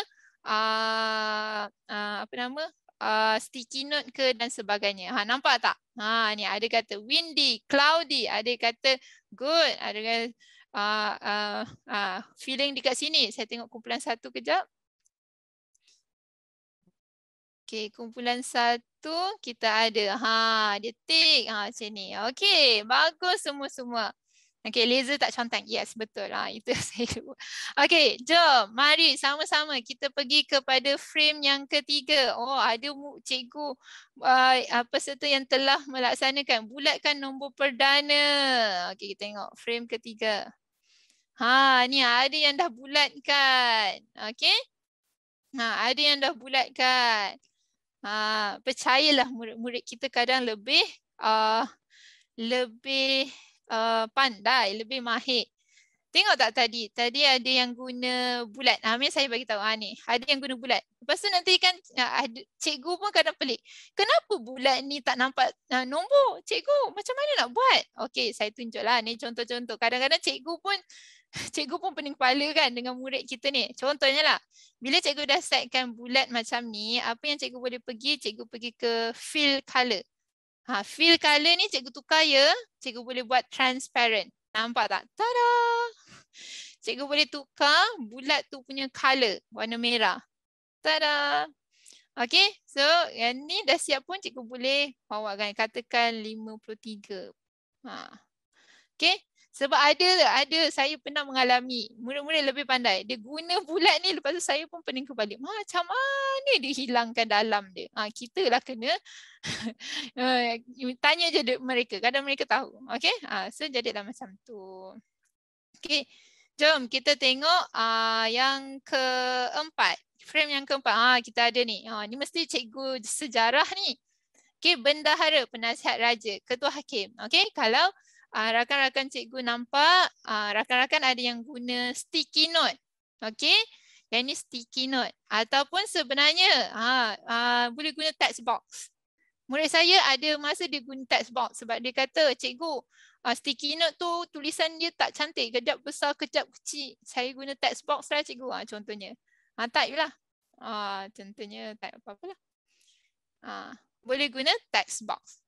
Speaker 3: sticky note ke dan sebagainya. Nampak tak? Ni ada kata windy, cloudy, ada kata good, ada kata feeling dekat sini. Saya tengok kumpulan 1 kejap. Okay, kumpulan 1 kita ada. Dia tick macam ni. Okay, bagus semua-semua. Okay, laser tak conteng. Yes, betul. Itu saya lupa. Okay, jom. Mari sama-sama kita pergi kepada frame yang ketiga. Ada cikgu peserta yang telah melaksanakan. Bulatkan nombor perdana. Okay, kita tengok frame ketiga. Ni ada yang dah bulatkan. Okay. Ada yang dah bulatkan. Percayalah murid-murid kita kadang lebih pandai, lebih mahir. Tengok tak tadi? Tadi ada yang guna bulat. Amir saya bagi tahu ni. Ada yang guna bulat. Lepas tu nanti kan cikgu pun kadang pelik. Kenapa bulat ni tak nampak nombor? Cikgu macam mana nak buat? Okey, saya tunjuklah ni contoh-contoh. Kadang-kadang cikgu pun pening kepala kan dengan murid kita ni. Contohnya lah, bila cikgu dah setkan bulat macam ni, apa yang cikgu boleh pergi? Cikgu pergi ke fill color. Fill color ni cikgu tukar ya. Cikgu boleh buat transparent. Nampak tak? Tada! Cikgu boleh tukar bulat tu punya color, warna merah. Tada! Okay, so yang ni dah siap pun cikgu boleh bawakan. Katakan 53. Okay, Sebab ada saya pernah mengalami murid-murid lebih pandai. Dia guna bulat ni, lepas tu saya pun pening kebalik. Macam mana dia hilangkan dalam dia? Kita lah kena tanya je mereka. Kadang mereka tahu. Okay? So jadilah macam tu. Okay. Jom kita tengok yang keempat. Frame yang keempat. Kita ada ni. Ni mesti cikgu sejarah ni. Okay. Bendahara Penasihat Raja. Ketua Hakim. Okay. Kalau rakan-rakan cikgu nampak, rakan-rakan ada yang guna sticky note. Okay. Yang ni sticky note. Ataupun sebenarnya boleh guna text box. Murid saya ada masa dia guna text box sebab dia kata, cikgu, sticky note tu tulisan dia tak cantik. Kejap besar, kejap kecil. Saya guna text box lah cikgu. Contohnya. Type lah. Contohnya type apa-apa lah. Boleh guna text box.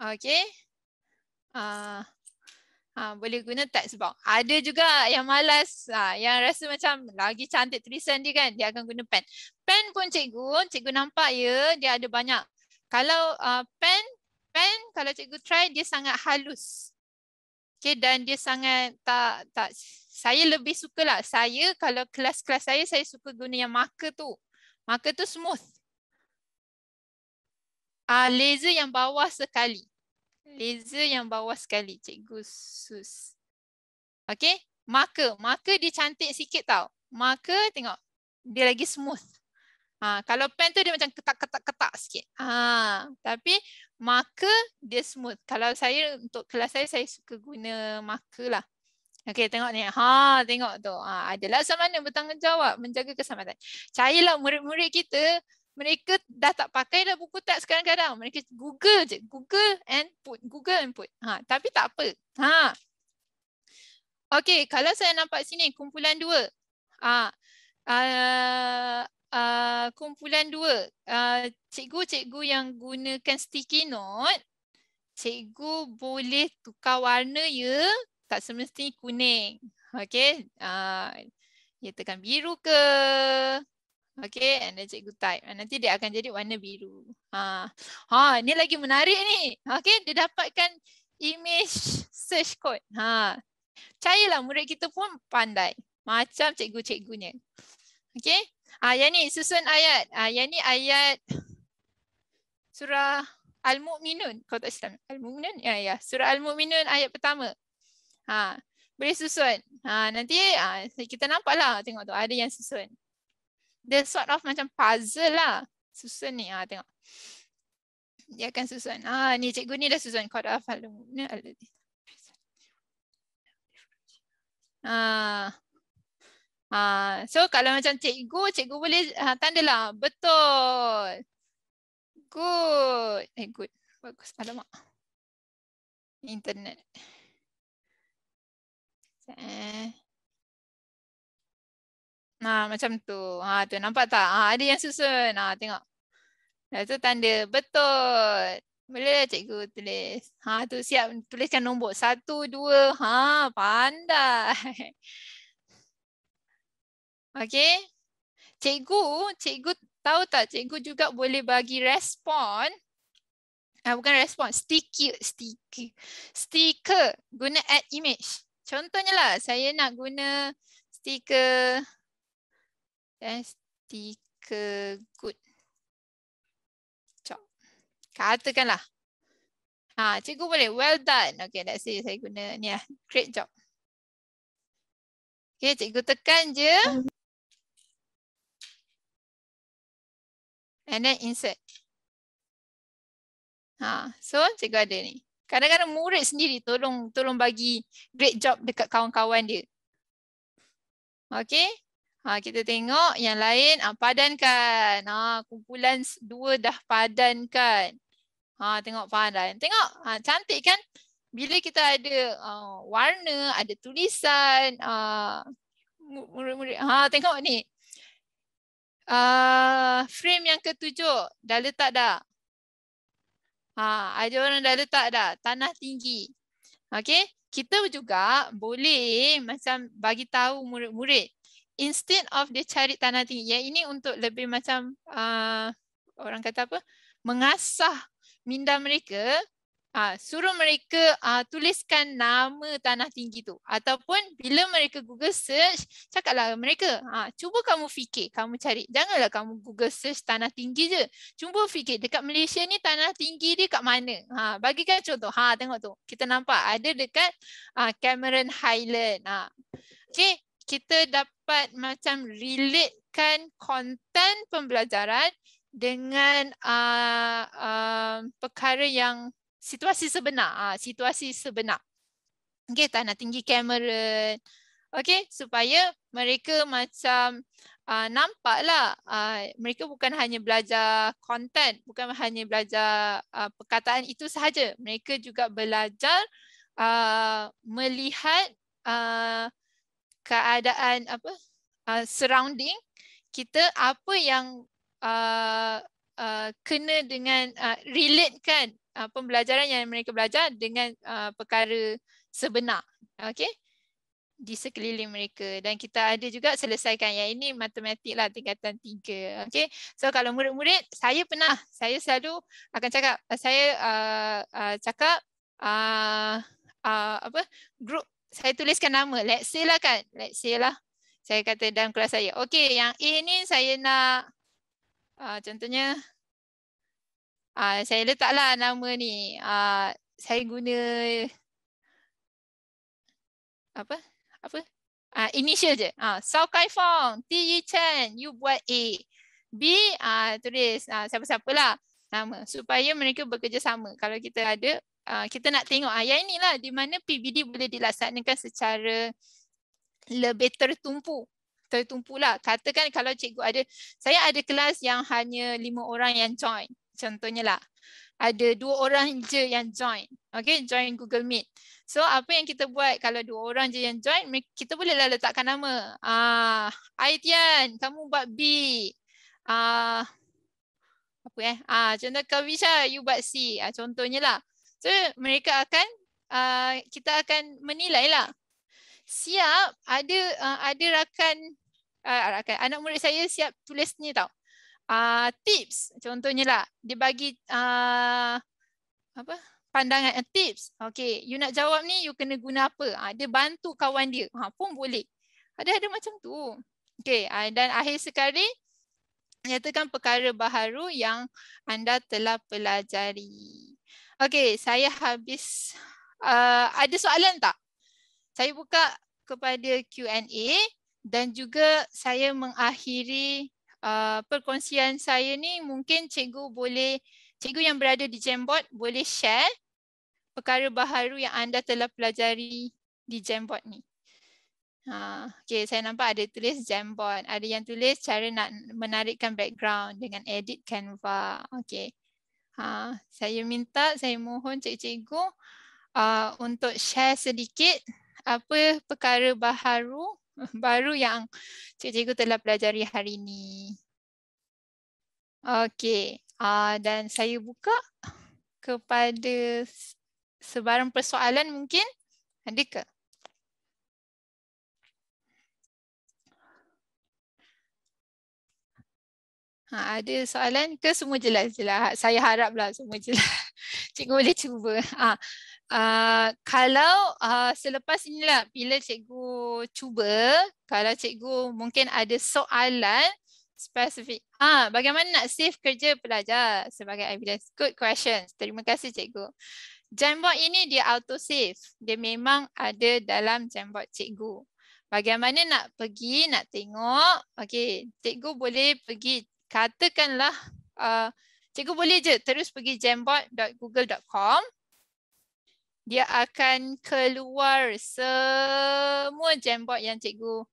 Speaker 3: Okay. Boleh guna text box. Ada juga yang malas, yang rasa macam lagi cantik tulisan dia kan, dia akan guna pen. Pen pun cikgu nampak ya, dia ada banyak. Kalau pen kalau cikgu try, dia sangat halus. Okay, dan dia sangat tak saya lebih suka lah. Saya kalau kelas-kelas saya suka guna yang marker tu. Marker tu smooth. Laser yang bawah sekali. Laser yang bawah sekali, cikgu sus. Okay, marker dia cantik sikit tau. Marker tengok, dia lagi smooth. Kalau pen tu dia macam ketak sikit. Tapi marker dia smooth. Kalau saya untuk kelas saya suka guna marker lah. Okay, tengok ni. Tengok tu. Adalah laksamana bertanggungjawab menjaga keselamatan. Cahilah murid-murid kita. Mereka dah tak pakai dah buku teks kadang-kadang. Mereka Google je. Google and put. Tapi tak apa. Okey, kalau saya nampak sini kumpulan 2. Kumpulan 2. Cikgu-cikgu yang gunakan sticky note, cikgu boleh tukar warna ya. Tak semestinya kuning. Okey. Dia tekan biru ke? Okay, and then cikgu type. Nanti dia akan jadi warna biru. Ni lagi menarik ni. Okay, dia dapatkan image search code. Percayalah murid kita pun pandai. Macam cikgu-cikgunya. Okay. Yang ni susun ayat. Yang ni ayat surah Al-Mu'minun. Kalau tak silap. Al-Mu'minun? Ya. Surah Al-Mu'minun ayat pertama. Boleh susun. Nanti kita nampak lah. Tengok tu. Ada yang susun. Dia sort of macam puzzle lah. Susun ni. Tengok. Dia akan susun. Ni cikgu ni dah susun. Qad afal. So kalau macam cikgu boleh tandalah. Betul. Good. Good. Bagus. Alamak. Internet. Macam tu. Tu nampak tak? Ada yang susun. Tengok. Dah tu tanda. Betul. Boleh cikgu tulis. Tu siap tuliskan nombor. 1, 2. Pandai. Okey. Cikgu tahu tak? Cikgu juga boleh bagi respon. Bukan respon. Stiker. Guna add image. Contohnya lah. Saya nak guna stiker. Stiker good. Katakanlah. Cikgu boleh. Well done. Okay, let's say saya guna ni lah. Great job. Okay, cikgu tekan je. And then insert. So, cikgu ada ni. Kadang-kadang murid sendiri tolong bagi great job dekat kawan-kawan dia. Okay. Kita tengok yang lain. Padankan. Kumpulan 2 dah padankan. Tengok padan. Tengok. Cantik kan? Bila kita ada warna, ada tulisan. Murid-murid. Tengok ni. Frame yang ke-7. Dah letak dah. Ada orang dah letak dah. Tanah tinggi. Okay. Kita juga boleh macam bagi tahu murid-murid. Instead of dia cari tanah tinggi. Yang ini untuk lebih macam orang kata apa, mengasah minda mereka, suruh mereka tuliskan nama tanah tinggi tu. Ataupun bila mereka Google search, cakaplah mereka, cuba kamu fikir, kamu cari. Janganlah kamu Google search tanah tinggi je. Cuba fikir dekat Malaysia ni tanah tinggi dia kat mana. Bagikan contoh. Tengok tu. Kita nampak ada dekat Cameron Highland. Okay, kita dapat macam relatekan konten pembelajaran dengan perkara yang situasi sebenar. Situasi sebenar. Okay, tanah tinggi Cameron. Okay, supaya mereka macam nampaklah mereka bukan hanya belajar konten, bukan hanya belajar perkataan itu sahaja. Mereka juga belajar melihat keadaan surrounding kita, apa yang kena dengan relatekan pembelajaran yang mereka belajar dengan perkara sebenar, okey, di sekeliling mereka. Dan kita ada juga selesaikan yang ini matematik lah tingkatan 3. Okey, so kalau murid-murid, saya selalu akan cakap, group, saya tuliskan nama, let's say lah, saya kata dalam kelas saya, okey, yang A ni saya nak contohnya saya letaklah nama ni, saya guna initial je, Sao Kai Fong, T Yi Chen, you buat A. B tulis siapa-siapalah nama, supaya mereka bekerjasama. Kalau kita ada, kita nak tengok yang inilah di mana PBD boleh dilaksanakan secara lebih tertumpu lah. Katakan kalau cikgu saya ada kelas yang hanya 5 orang yang join, contohnya lah, ada 2 orang je yang join, okay, join Google Meet. So apa yang kita buat kalau 2 orang je yang join, kita bolehlah letakkan nama, Aitian, kamu buat B, contoh Kawisha, you buat C, contohnya lah. So mereka akan, kita akan menilai lah. Siap, ada rakan anak murid saya siap tulis ni tau. Tips, contohnya lah, dia bagi pandangan, tips. Okay, you nak jawab ni, you kena guna apa? Dia bantu kawan dia, pun boleh. Ada macam tu. Okay, dan akhir sekali, nyatakan perkara baharu yang anda telah pelajari. Okay, saya habis. Ada soalan tak? Saya buka kepada Q&A dan juga saya mengakhiri perkongsian saya ni. Mungkin cikgu yang berada di Jamboard boleh share perkara baharu yang anda telah pelajari di Jamboard ni. Okay, saya nampak ada tulis Jamboard, ada yang tulis cara nak menarikkan background dengan edit Canva. Okay, saya mohon cikgu untuk share sedikit apa perkara baru yang cikgu telah pelajari hari ini. Okey, dan saya buka kepada sebarang persoalan mungkin. Ada ke? Ada soalan ke? Semua jelas? Saya haraplah semua jelas. Cikgu boleh cuba. Kalau selepas inilah, bila cikgu cuba, kalau cikgu mungkin ada soalan spesifik. Bagaimana nak save kerja pelajar sebagai evidence? Good questions. Terima kasih cikgu. Jamboard ini dia auto save. Dia memang ada dalam Jamboard cikgu. Bagaimana nak pergi, nak tengok? Okey, cikgu boleh pergi, katakanlah cikgu boleh je terus pergi jamboard.google.com. Dia akan keluar semua Jamboard yang cikgu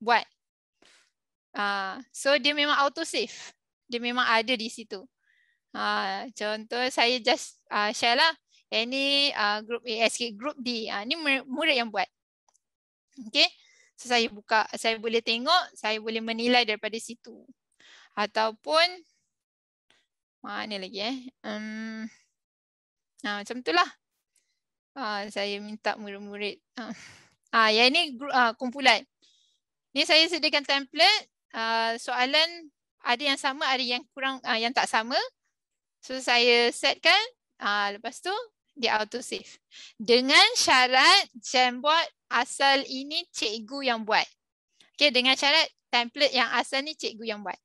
Speaker 3: buat. So dia memang auto save. Dia memang ada di situ. Contoh saya just share lah. Yang ni group A, SK group D. Ni murid yang buat. Okay. So saya buka, saya boleh tengok, saya boleh menilai daripada situ. Ataupun mana lagi macam itulah. Saya minta murid-murid. Yang ini kumpulan. Ni saya sediakan template. soalan ada yang sama, ada yang kurang, yang tak sama. So saya setkan, lepas tu dia auto save. Dengan syarat Jamboard asal ini cikgu yang buat. Okay, dengan syarat template yang asal ni cikgu yang buat.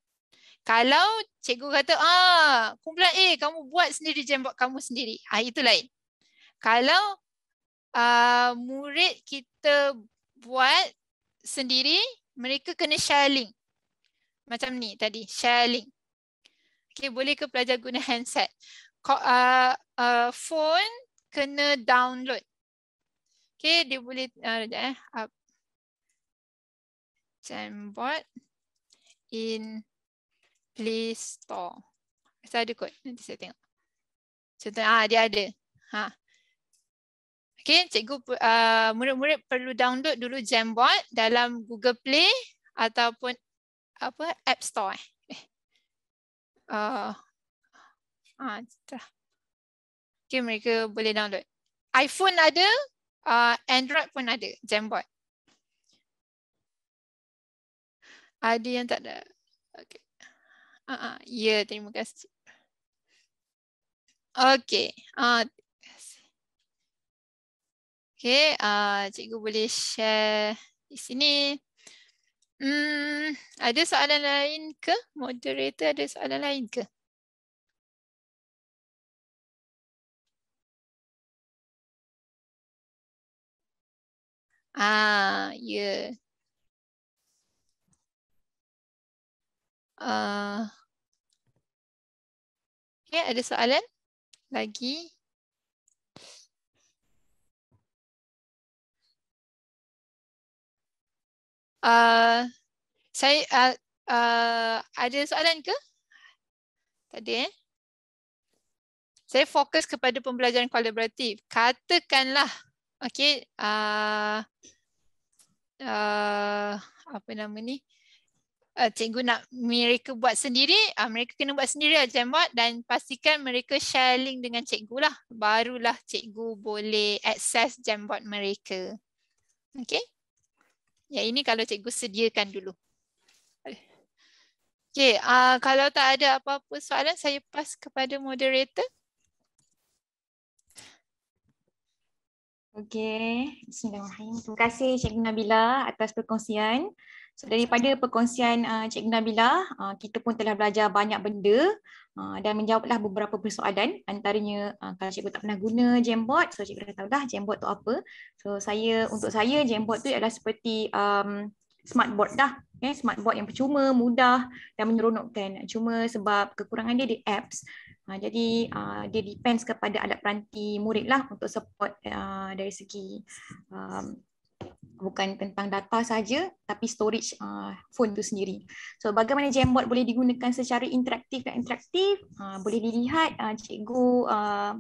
Speaker 3: Kalau cikgu kata, kumpulan A kamu buat sendiri Jamboard kamu sendiri, itu lain. Kalau murid kita buat sendiri, mereka kena share link. Macam ni tadi, share link. Okay, boleh ke pelajar guna handset? Phone kena download. Okay, dia boleh, Jamboard in Play Store. Saya ada kot, nanti saya tengok. Contoh, dia ada. Okay, cikgu, murid-murid perlu download dulu Jamboard dalam Google Play ataupun App Store. Okay, mereka boleh download. iPhone ada, Android pun ada Jamboard. Ada yang tak ada. Okay. Ya, terima kasih. Okay. Okay, cikgu boleh share di sini. Ada soalan lain ke? Moderator ada soalan lain ke? Ya. Okay, ada soalan lagi? Saya ada soalan ke? Tak ada, Saya fokus kepada pembelajaran kolaboratif. Katakanlah, okay, apa nama ni? Cikgu nak mereka buat sendiri, mereka kena buat sendiri lah Jamboard dan pastikan mereka share link dengan cikgu lah. Barulah cikgu boleh akses Jamboard mereka. Okay. Yang ini kalau cikgu sediakan dulu. Okay, kalau tak ada apa-apa soalan, saya pass kepada moderator.
Speaker 1: Okay, bismillahirrahmanirrahim. Terima kasih Cikgu Nabila atas perkongsian. So, daripada perkongsian Cikgu Nabila, kita pun telah belajar banyak benda dan menjawablah beberapa persoalan. Antaranya kalau cikgu tak pernah guna Jamboard, so cikgu dah tahu dah Jamboard tu apa. So untuk saya Jamboard tu adalah seperti smartboard dah. Smartboard yang percuma, mudah dan menyeronokkan. Cuma sebab kekurangan dia apps. Jadi dia depends kepada alat peranti murid lah untuk support dari segi bukan tentang data saja tapi storage phone tu sendiri. So bagaimana Jamboard boleh digunakan secara interaktif dan interaktif? Boleh dilihat Cikgu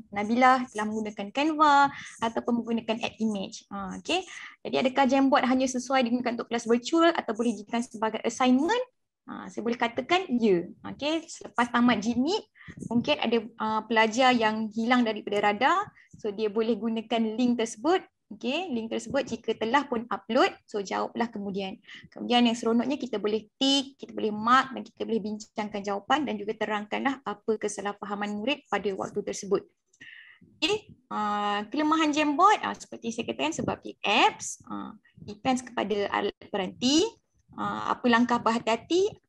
Speaker 1: Nabila telah menggunakan Canva ataupun menggunakan Add Image. Okay. Jadi adakah Jamboard hanya sesuai digunakan untuk kelas virtual atau boleh dijadikan sebagai assignment? Saya boleh katakan ya. Okay. Selepas tamat GMIT, mungkin ada pelajar yang hilang daripada radar. So dia boleh gunakan link tersebut. Okay, link tersebut jika telah pun upload, so jawablah kemudian. Kemudian yang seronoknya kita boleh tick, kita boleh mark dan kita boleh bincangkan jawapan dan juga terangkanlah apa kesalahpahaman murid pada waktu tersebut. Okay, kelemahan Jamboard seperti saya katakan sebab dia apps, depends kepada alat peranti, apa langkah berhati-hati.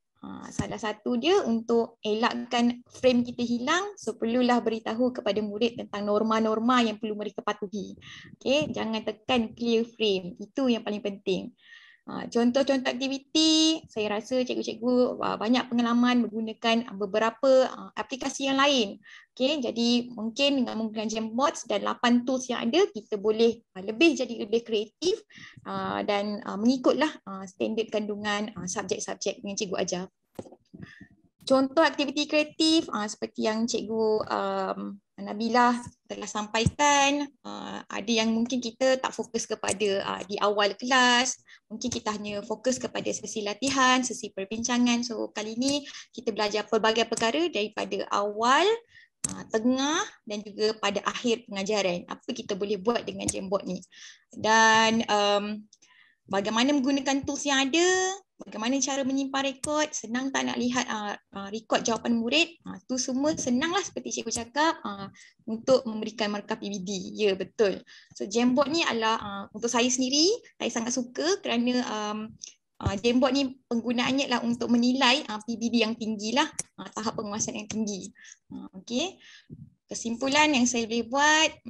Speaker 1: Salah satu dia untuk elakkan frame kita hilang, so perlulah beritahu kepada murid tentang norma-norma yang perlu mereka patuhi. Okay, jangan tekan clear frame, itu yang paling penting. Contoh-contoh aktiviti, saya rasa cikgu-cikgu banyak pengalaman menggunakan beberapa aplikasi yang lain. Okay, jadi mungkin dengan menggunakan Jamboard dan 8 tools yang ada, kita boleh jadi lebih kreatif dan mengikutlah standard kandungan subjek-subjek yang cikgu ajar. Contoh aktiviti kreatif seperti yang Cikgu Nabila telah sampaikan, ada yang mungkin kita tak fokus kepada di awal kelas, mungkin kita hanya fokus kepada sesi latihan, sesi perbincangan. So kali ini kita belajar pelbagai perkara daripada awal, tengah dan juga pada akhir pengajaran. Apa kita boleh buat dengan Jamboard ni. Dan bagaimana menggunakan tools yang ada, bagaimana cara menyimpan rekod, senang tak nak lihat rekod jawapan murid. Tu semua senanglah seperti cikgu cakap untuk memberikan markah PBD. Ya, betul. So Jamboard ni adalah untuk saya sendiri, saya sangat suka kerana Jamboard ni penggunaannya adalah untuk menilai PBD yang tinggi lah, tahap penguasaan yang tinggi. Okey. Kesimpulan yang saya boleh buat,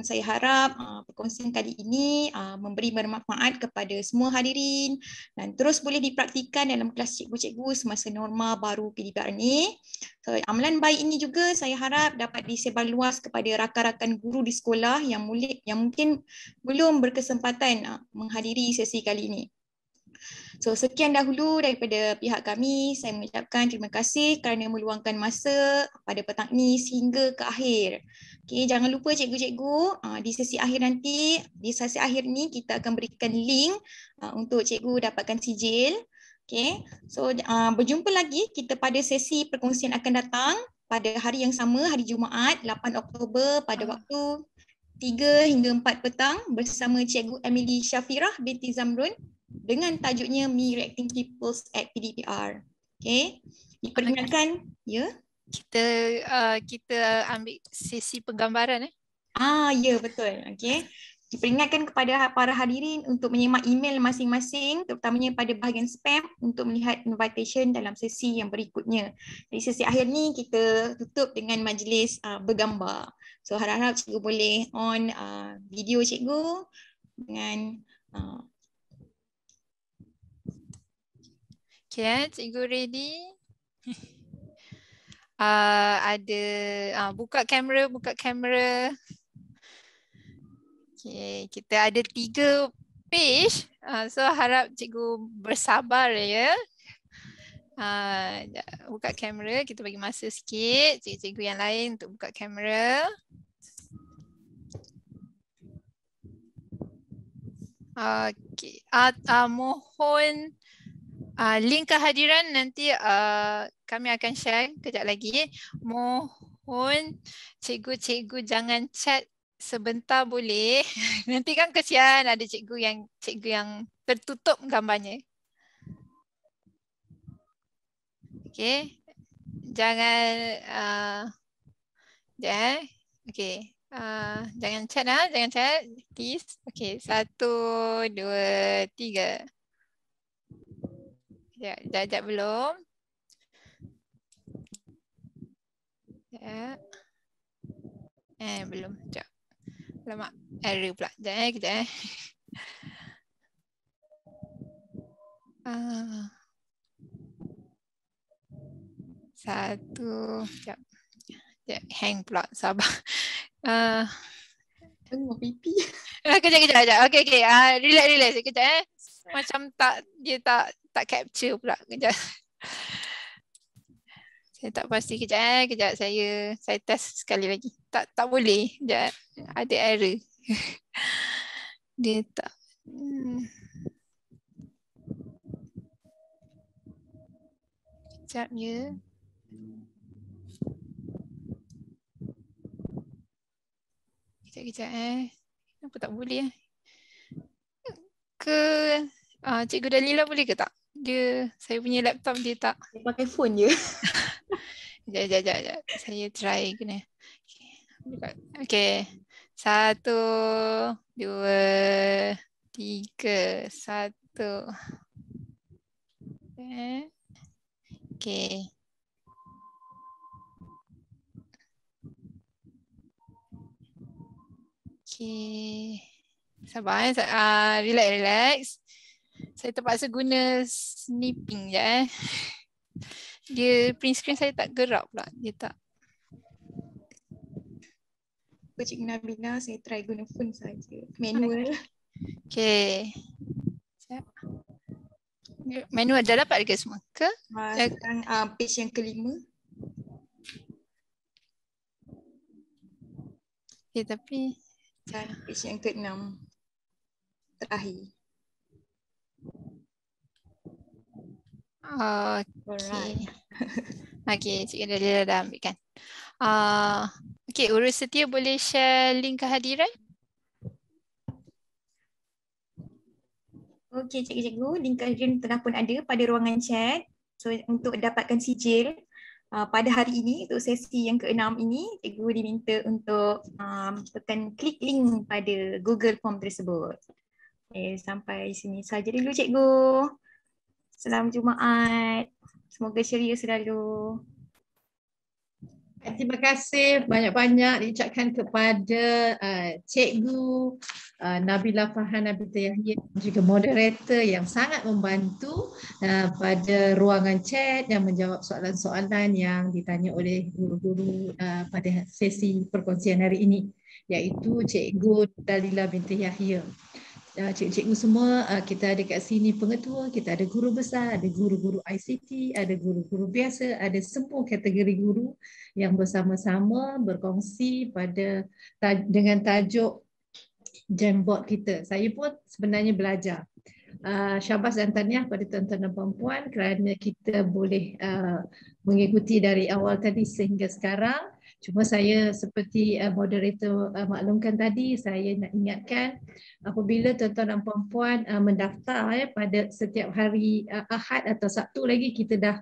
Speaker 1: saya harap perkongsian kali ini memberi bermanfaat kepada semua hadirin dan terus boleh dipraktikan dalam kelas cikgu-cikgu semasa norma baru PDPR ni. So, amalan baik ini juga saya harap dapat disebar luas kepada rakan-rakan guru di sekolah yang mungkin belum berkesempatan menghadiri sesi kali ini. So sekian dahulu daripada pihak kami. Saya mengucapkan terima kasih kerana meluangkan masa pada petang ini sehingga ke akhir. Okay, jangan lupa cikgu-cikgu di sesi akhir nanti, di sesi akhir ni kita akan berikan link untuk cikgu dapatkan sijil. Okay, so berjumpa lagi kita pada sesi perkongsian akan datang pada hari yang sama, hari Jumaat 8 Oktober pada waktu 3 hingga 4 petang bersama Cikgu Emily Syafirah binti Zamrun dengan tajuknya Me Reacting Peoples at PDPR. Okay, diperingatkan ya.
Speaker 3: Kita ambil sesi penggambaran
Speaker 1: ya betul. Okay, diperingatkan kepada para hadirin untuk menyemak email masing-masing, terutamanya pada bahagian spam untuk melihat invitation dalam sesi yang berikutnya. Di sesi akhir ni kita tutup dengan majlis bergambar. So harap-harap cikgu boleh on video cikgu dengan
Speaker 3: Okay, cikgu ready? Buka kamera. Okay, kita ada 3 page. So harap cikgu bersabar ya. Buka kamera, kita bagi masa sikit cikgu-cikgu yang lain untuk buka kamera. Okay. Mohon link kehadiran nanti kami akan share kejap lagi. Mohon cikgu-cikgu jangan chat sebentar boleh. Nanti kan kesian ada cikgu yang tertutup gambarnya. Okey. Jangan okey. Jangan chat jangan chat please. Okey, 1 2 3. Sekejap belum. Belum. Sekejap. Lama. Error pula. Sekejap. 1. Sekejap. Hang pula. Sabar.
Speaker 1: tengok pipi.
Speaker 3: Kejap. Okey. Relax. Sekejap. Macam dia tak capture pula. Kejap. Saya tak pasti. Kejap. Saya test sekali lagi. Tak boleh. Kejap. Ada error. Dia tak. Kejap ya. Kejap. Kenapa tak boleh Cikgu Dalila boleh ke tak? Saya punya laptop dia tak.
Speaker 1: Dia pakai phone je.
Speaker 3: Sekejap. Saya try kena. Okey. 1 2 3 1. Okey. Sabar relax. Saya terpaksa guna snipping je Dia print screen saya tak gerak pula. Dia tak.
Speaker 1: Cikgu Nabila, saya try guna phone saja. Manual.
Speaker 3: Okay. Manual dah dapat ke semua ke?
Speaker 1: Sekarang page yang kelima.
Speaker 3: Okay, tapi
Speaker 1: dan page yang ke-6 terakhir.
Speaker 3: Okay, Cikgu Dalila dah ambil kan. Okay, Urus Setia boleh share link kehadiran?
Speaker 1: Okey cikgu-cikgu, link kajian tengah pun ada pada ruangan chat. So untuk dapatkan sijil pada hari ini untuk sesi yang ke-6 ini, cikgu diminta untuk tekan klik link pada Google Form tersebut. Okay, sampai sini saja dulu cikgu. Selamat Jumaat. Semoga ceria selalu.
Speaker 2: Terima kasih banyak-banyak diucapkan kepada Cikgu Nabila Farhana binti Yahya dan juga moderator yang sangat membantu pada ruangan chat dan menjawab soalan-soalan yang ditanya oleh guru-guru pada sesi perkongsian hari ini, iaitu Cikgu Dalila binti Yahya. Cikgu-cikgu semua, kita ada kat sini pengetua, kita ada guru besar, ada guru-guru ICT, ada guru-guru biasa, ada semua kategori guru yang bersama-sama berkongsi dengan tajuk Jamboard kita. Saya pun sebenarnya belajar. Syabas dan tahniah pada tuan-tuan dan puan-puan kerana kita boleh mengikuti dari awal tadi sehingga sekarang. Cuma saya seperti moderator maklumkan tadi, saya nak ingatkan apabila tuan-tuan dan puan-puan mendaftar pada setiap hari Ahad atau Sabtu lagi, kita dah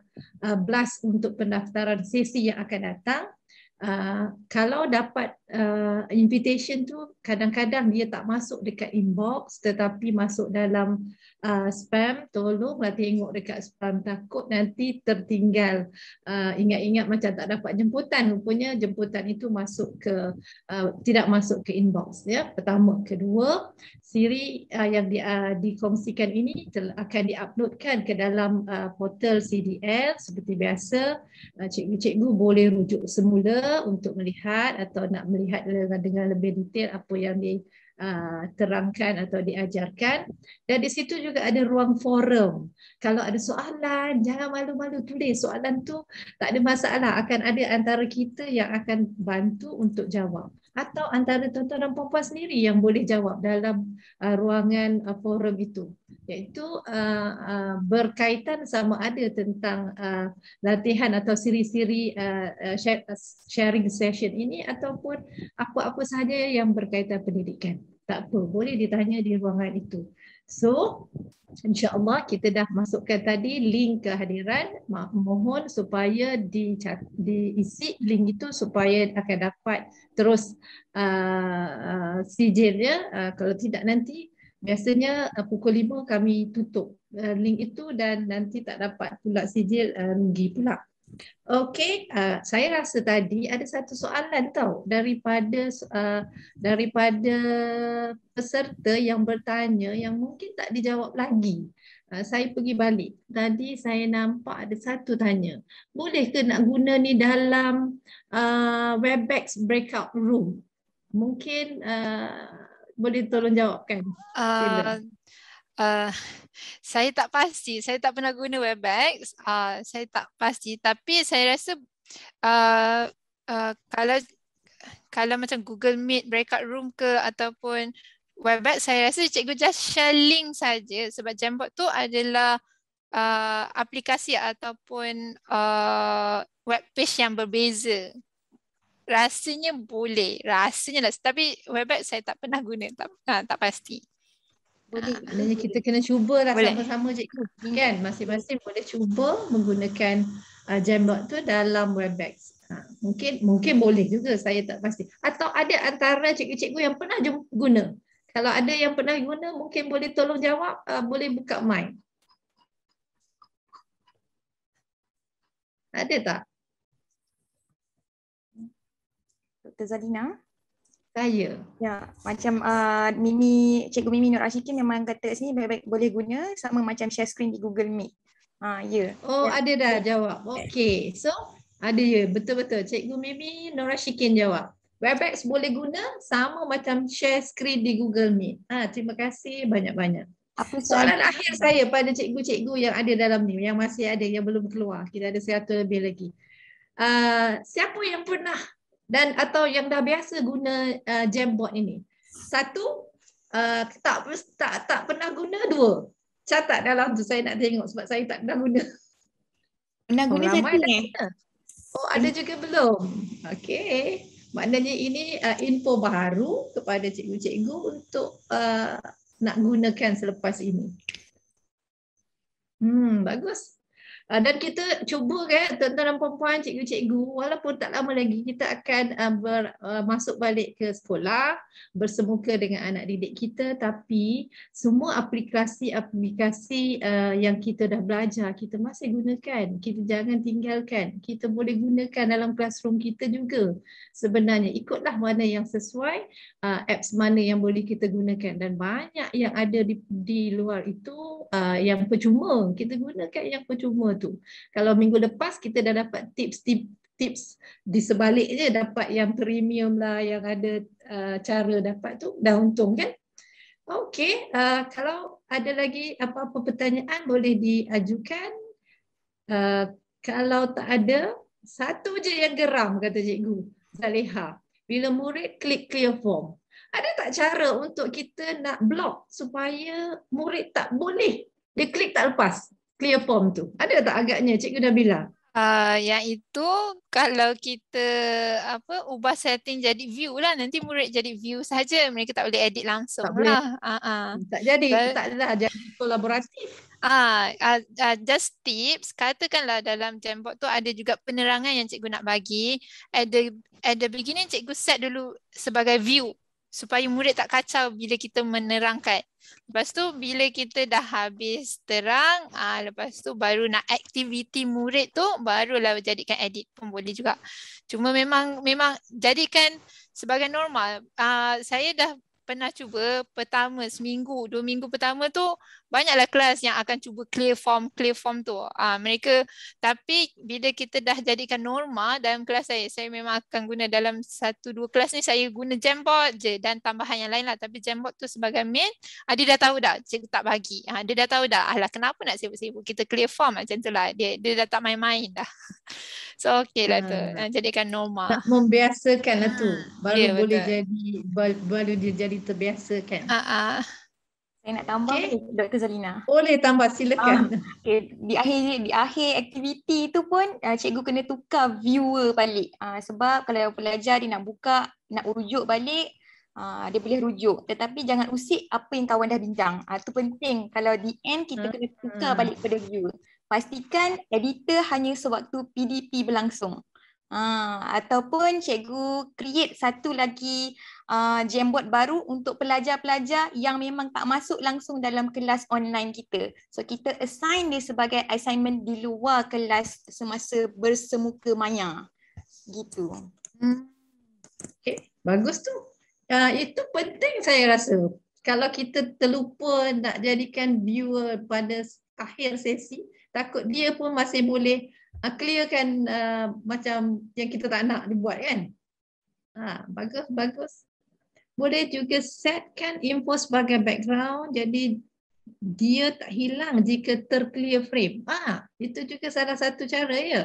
Speaker 2: blast untuk pendaftaran sesi yang akan datang. Kalau dapat invitation tu, kadang-kadang dia tak masuk dekat inbox tetapi masuk dalam spam, tolonglah tengok dekat spam, takut nanti tertinggal. Ingat-ingat macam tak dapat jemputan, rupanya jemputan itu masuk ke tidak masuk ke inbox ya. Pertama, kedua, siri yang dikongsikan ini akan diuploadkan ke dalam portal CDL seperti biasa. Cikgu-cikgu boleh rujuk semula untuk melihat atau nak melihat dengan lebih detail apa yang diterangkan atau diajarkan. Dan di situ juga ada ruang forum. Kalau ada soalan, jangan malu-malu tulis. Soalan tu tak ada masalah. Akan ada antara kita yang akan bantu untuk jawab. Atau antara tuan-tuan dan puan-puan sendiri yang boleh jawab dalam ruangan forum itu. Iaitu berkaitan sama ada tentang latihan atau siri-siri sharing session ini ataupun apa-apa sahaja yang berkaitan pendidikan. Tak apa, boleh ditanya di ruangan itu. So, insya-Allah kita dah masukkan tadi link kehadiran. Mohon supaya diisi link itu supaya akan dapat terus sijilnya. Kalau tidak nanti biasanya pukul 5 kami tutup link itu dan nanti tak dapat pula sijil, rugi pula. Okey, saya rasa tadi ada satu soalan daripada peserta yang bertanya yang mungkin tak dijawab lagi. Saya pergi balik. Tadi saya nampak ada satu tanya. Boleh ke nak guna ni dalam Webex breakout room? Mungkin boleh tolong jawabkan. Sila.
Speaker 3: Saya tak pasti, saya tak pernah guna Webex, saya tak pasti, tapi saya rasa kalau macam Google Meet, breakout room ke ataupun Webex, saya rasa cikgu just share link saja sebab Jamboard tu adalah aplikasi ataupun web page yang berbeza. Rasanya boleh, rasanya lah, tapi Webex saya tak pernah guna, tak pasti.
Speaker 2: Boleh. Maknanya kita kena cubalah
Speaker 3: Boleh.
Speaker 2: sama-sama cikgu. Kan? Masing-masing boleh cuba menggunakan Jamboard tu dalam Webex. Mungkin boleh juga, saya tak pasti. Atau ada antara cikgu-cikgu yang pernah guna. Kalau ada yang pernah guna, mungkin boleh tolong jawab, boleh buka mic. Ada tak?
Speaker 1: Dr. Zalina?
Speaker 2: Saya.
Speaker 1: Ya, macam Cikgu Mimi Nur Ashikin memang kata kat sini baik-baik boleh guna sama macam share screen di Google Meet. Ya.
Speaker 2: Oh, ada dah jawab. Okey. So, ada ya. Betul-betul. Cikgu Mimi Nur Ashikin jawab. Webex boleh guna sama macam share screen di Google Meet. Terima kasih banyak-banyak. Soalan akhir saya pada cikgu-cikgu yang ada dalam ni, yang masih ada, yang belum keluar. Kita ada 100 lebih lagi. Siapa yang pernah dan atau yang dah biasa guna Jamboard ini? Satu, tak pernah guna. Dua, catat dalam tu, saya nak tengok sebab saya tak pernah guna.
Speaker 1: Pernah guna satu
Speaker 2: Oh, ada juga belum? Okey. Maknanya ini info baru kepada cikgu-cikgu untuk nak gunakan selepas ini. Bagus. Dan kita cuba kan tuan-tuan dan puan-puan, cikgu-cikgu, walaupun tak lama lagi kita akan masuk balik ke sekolah, bersemuka dengan anak didik kita, tapi semua aplikasi-aplikasi yang kita dah belajar, kita masih gunakan. Kita jangan tinggalkan. Kita boleh gunakan dalam classroom kita juga. Sebenarnya ikutlah mana yang sesuai, apps mana yang boleh kita gunakan, dan banyak yang ada di luar itu yang percuma. Kita gunakan yang percuma tu. Kalau minggu lepas kita dah dapat tips di sebaliknya, dapat yang premium lah, yang ada cara dapat tu, dah untung kan? Okey, kalau ada lagi apa-apa pertanyaan boleh diajukan. Kalau tak ada, satu je yang geram kata Cikgu Zaleha. Bila murid klik clear form, ada tak cara untuk kita nak block supaya murid tak boleh dia klik tak lepas clear form tu? Ada tak agaknya Cikgu Nabila?
Speaker 3: Yang itu kalau kita ubah setting jadi view lah, nanti murid jadi view saja, mereka tak boleh edit langsung
Speaker 2: Tak boleh.
Speaker 3: lah.
Speaker 2: Tak jadi, taklah jadi kolaboratif.
Speaker 3: Just tips, katakanlah dalam Jamboard tu ada juga penerangan yang cikgu nak bagi. At the beginning cikgu set dulu sebagai view supaya murid tak kacau bila kita menerangkan. Lepas tu bila kita dah habis terang, lepas tu baru nak aktiviti murid tu, barulah jadikan edit pun boleh juga. Cuma memang jadikan sebagai normal. Saya dah pernah cuba pertama seminggu, 2 minggu pertama tu banyaklah kelas yang akan cuba clear form tu. Mereka, tapi bila kita dah jadikan norma dalam kelas saya memang akan guna dalam 1-2 kelas ni saya guna Jamboard je dan tambahan yang lain lah. Tapi Jamboard tu sebagai main, dia dah tahu dah, cikgu tak bagi. Dia dah tahu dah, alah kenapa nak sibuk-sibuk, kita clear form macam tu lah. Dia dah tak main-main dah. So okey lah tu, jadikan norma.
Speaker 2: Nak membiasakan lah tu, baru
Speaker 3: Ya,
Speaker 2: boleh
Speaker 3: betul.
Speaker 2: jadi, baru dia jadi terbiasa kan.
Speaker 1: Saya nak tambah Dr. Zalina.
Speaker 2: Boleh tambah, silakan.
Speaker 1: Okay. Di akhir aktiviti tu pun cikgu kena tukar viewer balik. Sebab kalau pelajar dia nak buka, nak rujuk balik, dia boleh rujuk. Tetapi jangan usik apa yang kawan dah bincang. Itu penting. Kalau di end kita kena tukar balik pada viewer. Pastikan editor hanya sewaktu PDP berlangsung. Ataupun cikgu create satu lagi Jamboard baru untuk pelajar-pelajar yang memang tak masuk langsung dalam kelas online kita. So kita assign dia sebagai assignment di luar kelas semasa bersemuka maya. Gitu.
Speaker 2: Okay, bagus tu. Itu penting saya rasa. Kalau kita terlupa nak jadikan viewer pada akhir sesi, takut dia pun masih boleh clearkan macam yang kita tak nak dibuat kan. Bagus. Boleh juga setkan info sebagai background, jadi dia tak hilang jika terclear frame. Itu juga salah satu cara ya.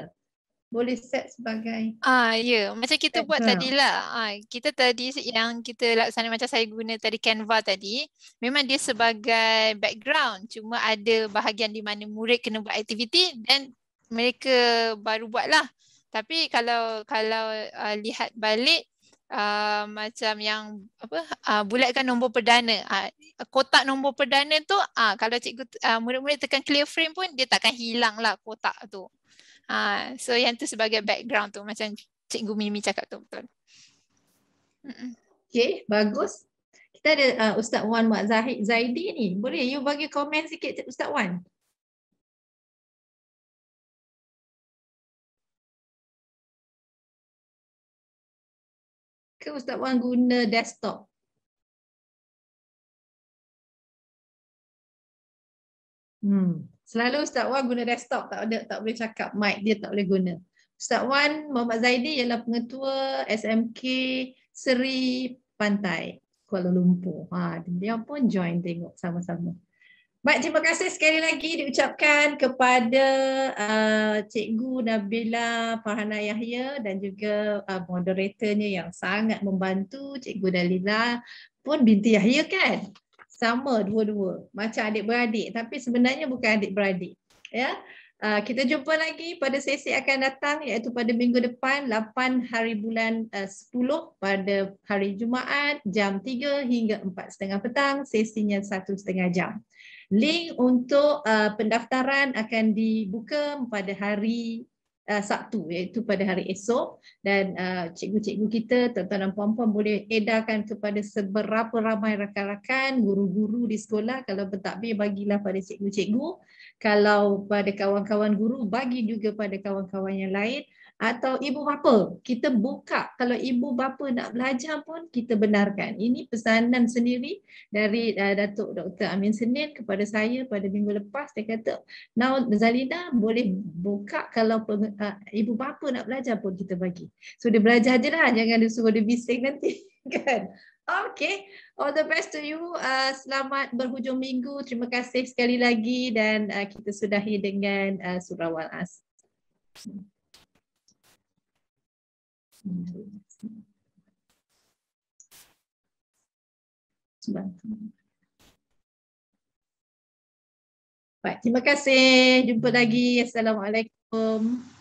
Speaker 2: Boleh set sebagai
Speaker 3: ya, macam kita buat tadilah. Kita tadi yang kita laksana macam saya guna tadi Canva tadi, memang dia sebagai background, cuma ada bahagian di mana murid kena buat aktiviti dan mereka baru buatlah. Tapi kalau lihat balik macam yang bulatkan nombor perdana, kotak nombor perdana tu kalau cikgu murid-murid tekan clear frame pun dia takkan hilang lah kotak tu. So yang tu sebagai background tu macam Cikgu Mimi cakap tu betul.
Speaker 2: Okay, bagus. Kita ada Ustaz Wan Mak Zaidi ni. Boleh you bagi komen sikit Ustaz Wan? Ke Ustaz Wan guna desktop? Selalu Ustaz Wan guna desktop, tak boleh cakap, mic dia tak boleh guna. Ustaz Wan Muhammad Zaidi ialah pengetua SMK Seri Pantai Kuala Lumpur. Dia pun join tengok sama-sama. Baik, terima kasih sekali lagi diucapkan kepada Cikgu Nabila Farhana Yahya dan juga moderatornya yang sangat membantu, Cikgu Dalila pun binti Yahya kan? Sama dua-dua, macam adik-beradik tapi sebenarnya bukan adik-beradik. Ya. Kita jumpa lagi pada sesi akan datang iaitu pada minggu depan 8 hari bulan 10 pada hari Jumaat jam 3 hingga 4:30 petang, sesinya 1,5 jam. Link untuk pendaftaran akan dibuka pada hari Sabtu, iaitu pada hari esok, dan cikgu-cikgu kita, tuan-tuan dan puan-puan boleh edarkan kepada seberapa ramai rakan-rakan, guru-guru di sekolah. Kalau bertakbir, bagilah pada cikgu-cikgu. Kalau pada kawan-kawan guru, bagi juga pada kawan-kawan yang lain. Atau ibu bapa, kita buka. Kalau ibu bapa nak belajar pun kita benarkan. Ini pesanan sendiri dari Datuk Dr. Amin Senin kepada saya pada minggu lepas. Dia kata, now Zalina boleh buka kalau ibu bapa nak belajar pun kita bagi. So dia belajar je lah, jangan dia suruh dia bising nanti. Kan? Okay, all the best to you. Selamat berhujung minggu. Terima kasih sekali lagi dan kita sudahi dengan surah Wal-Asr. Baik, terima kasih. Jumpa lagi. Assalamualaikum.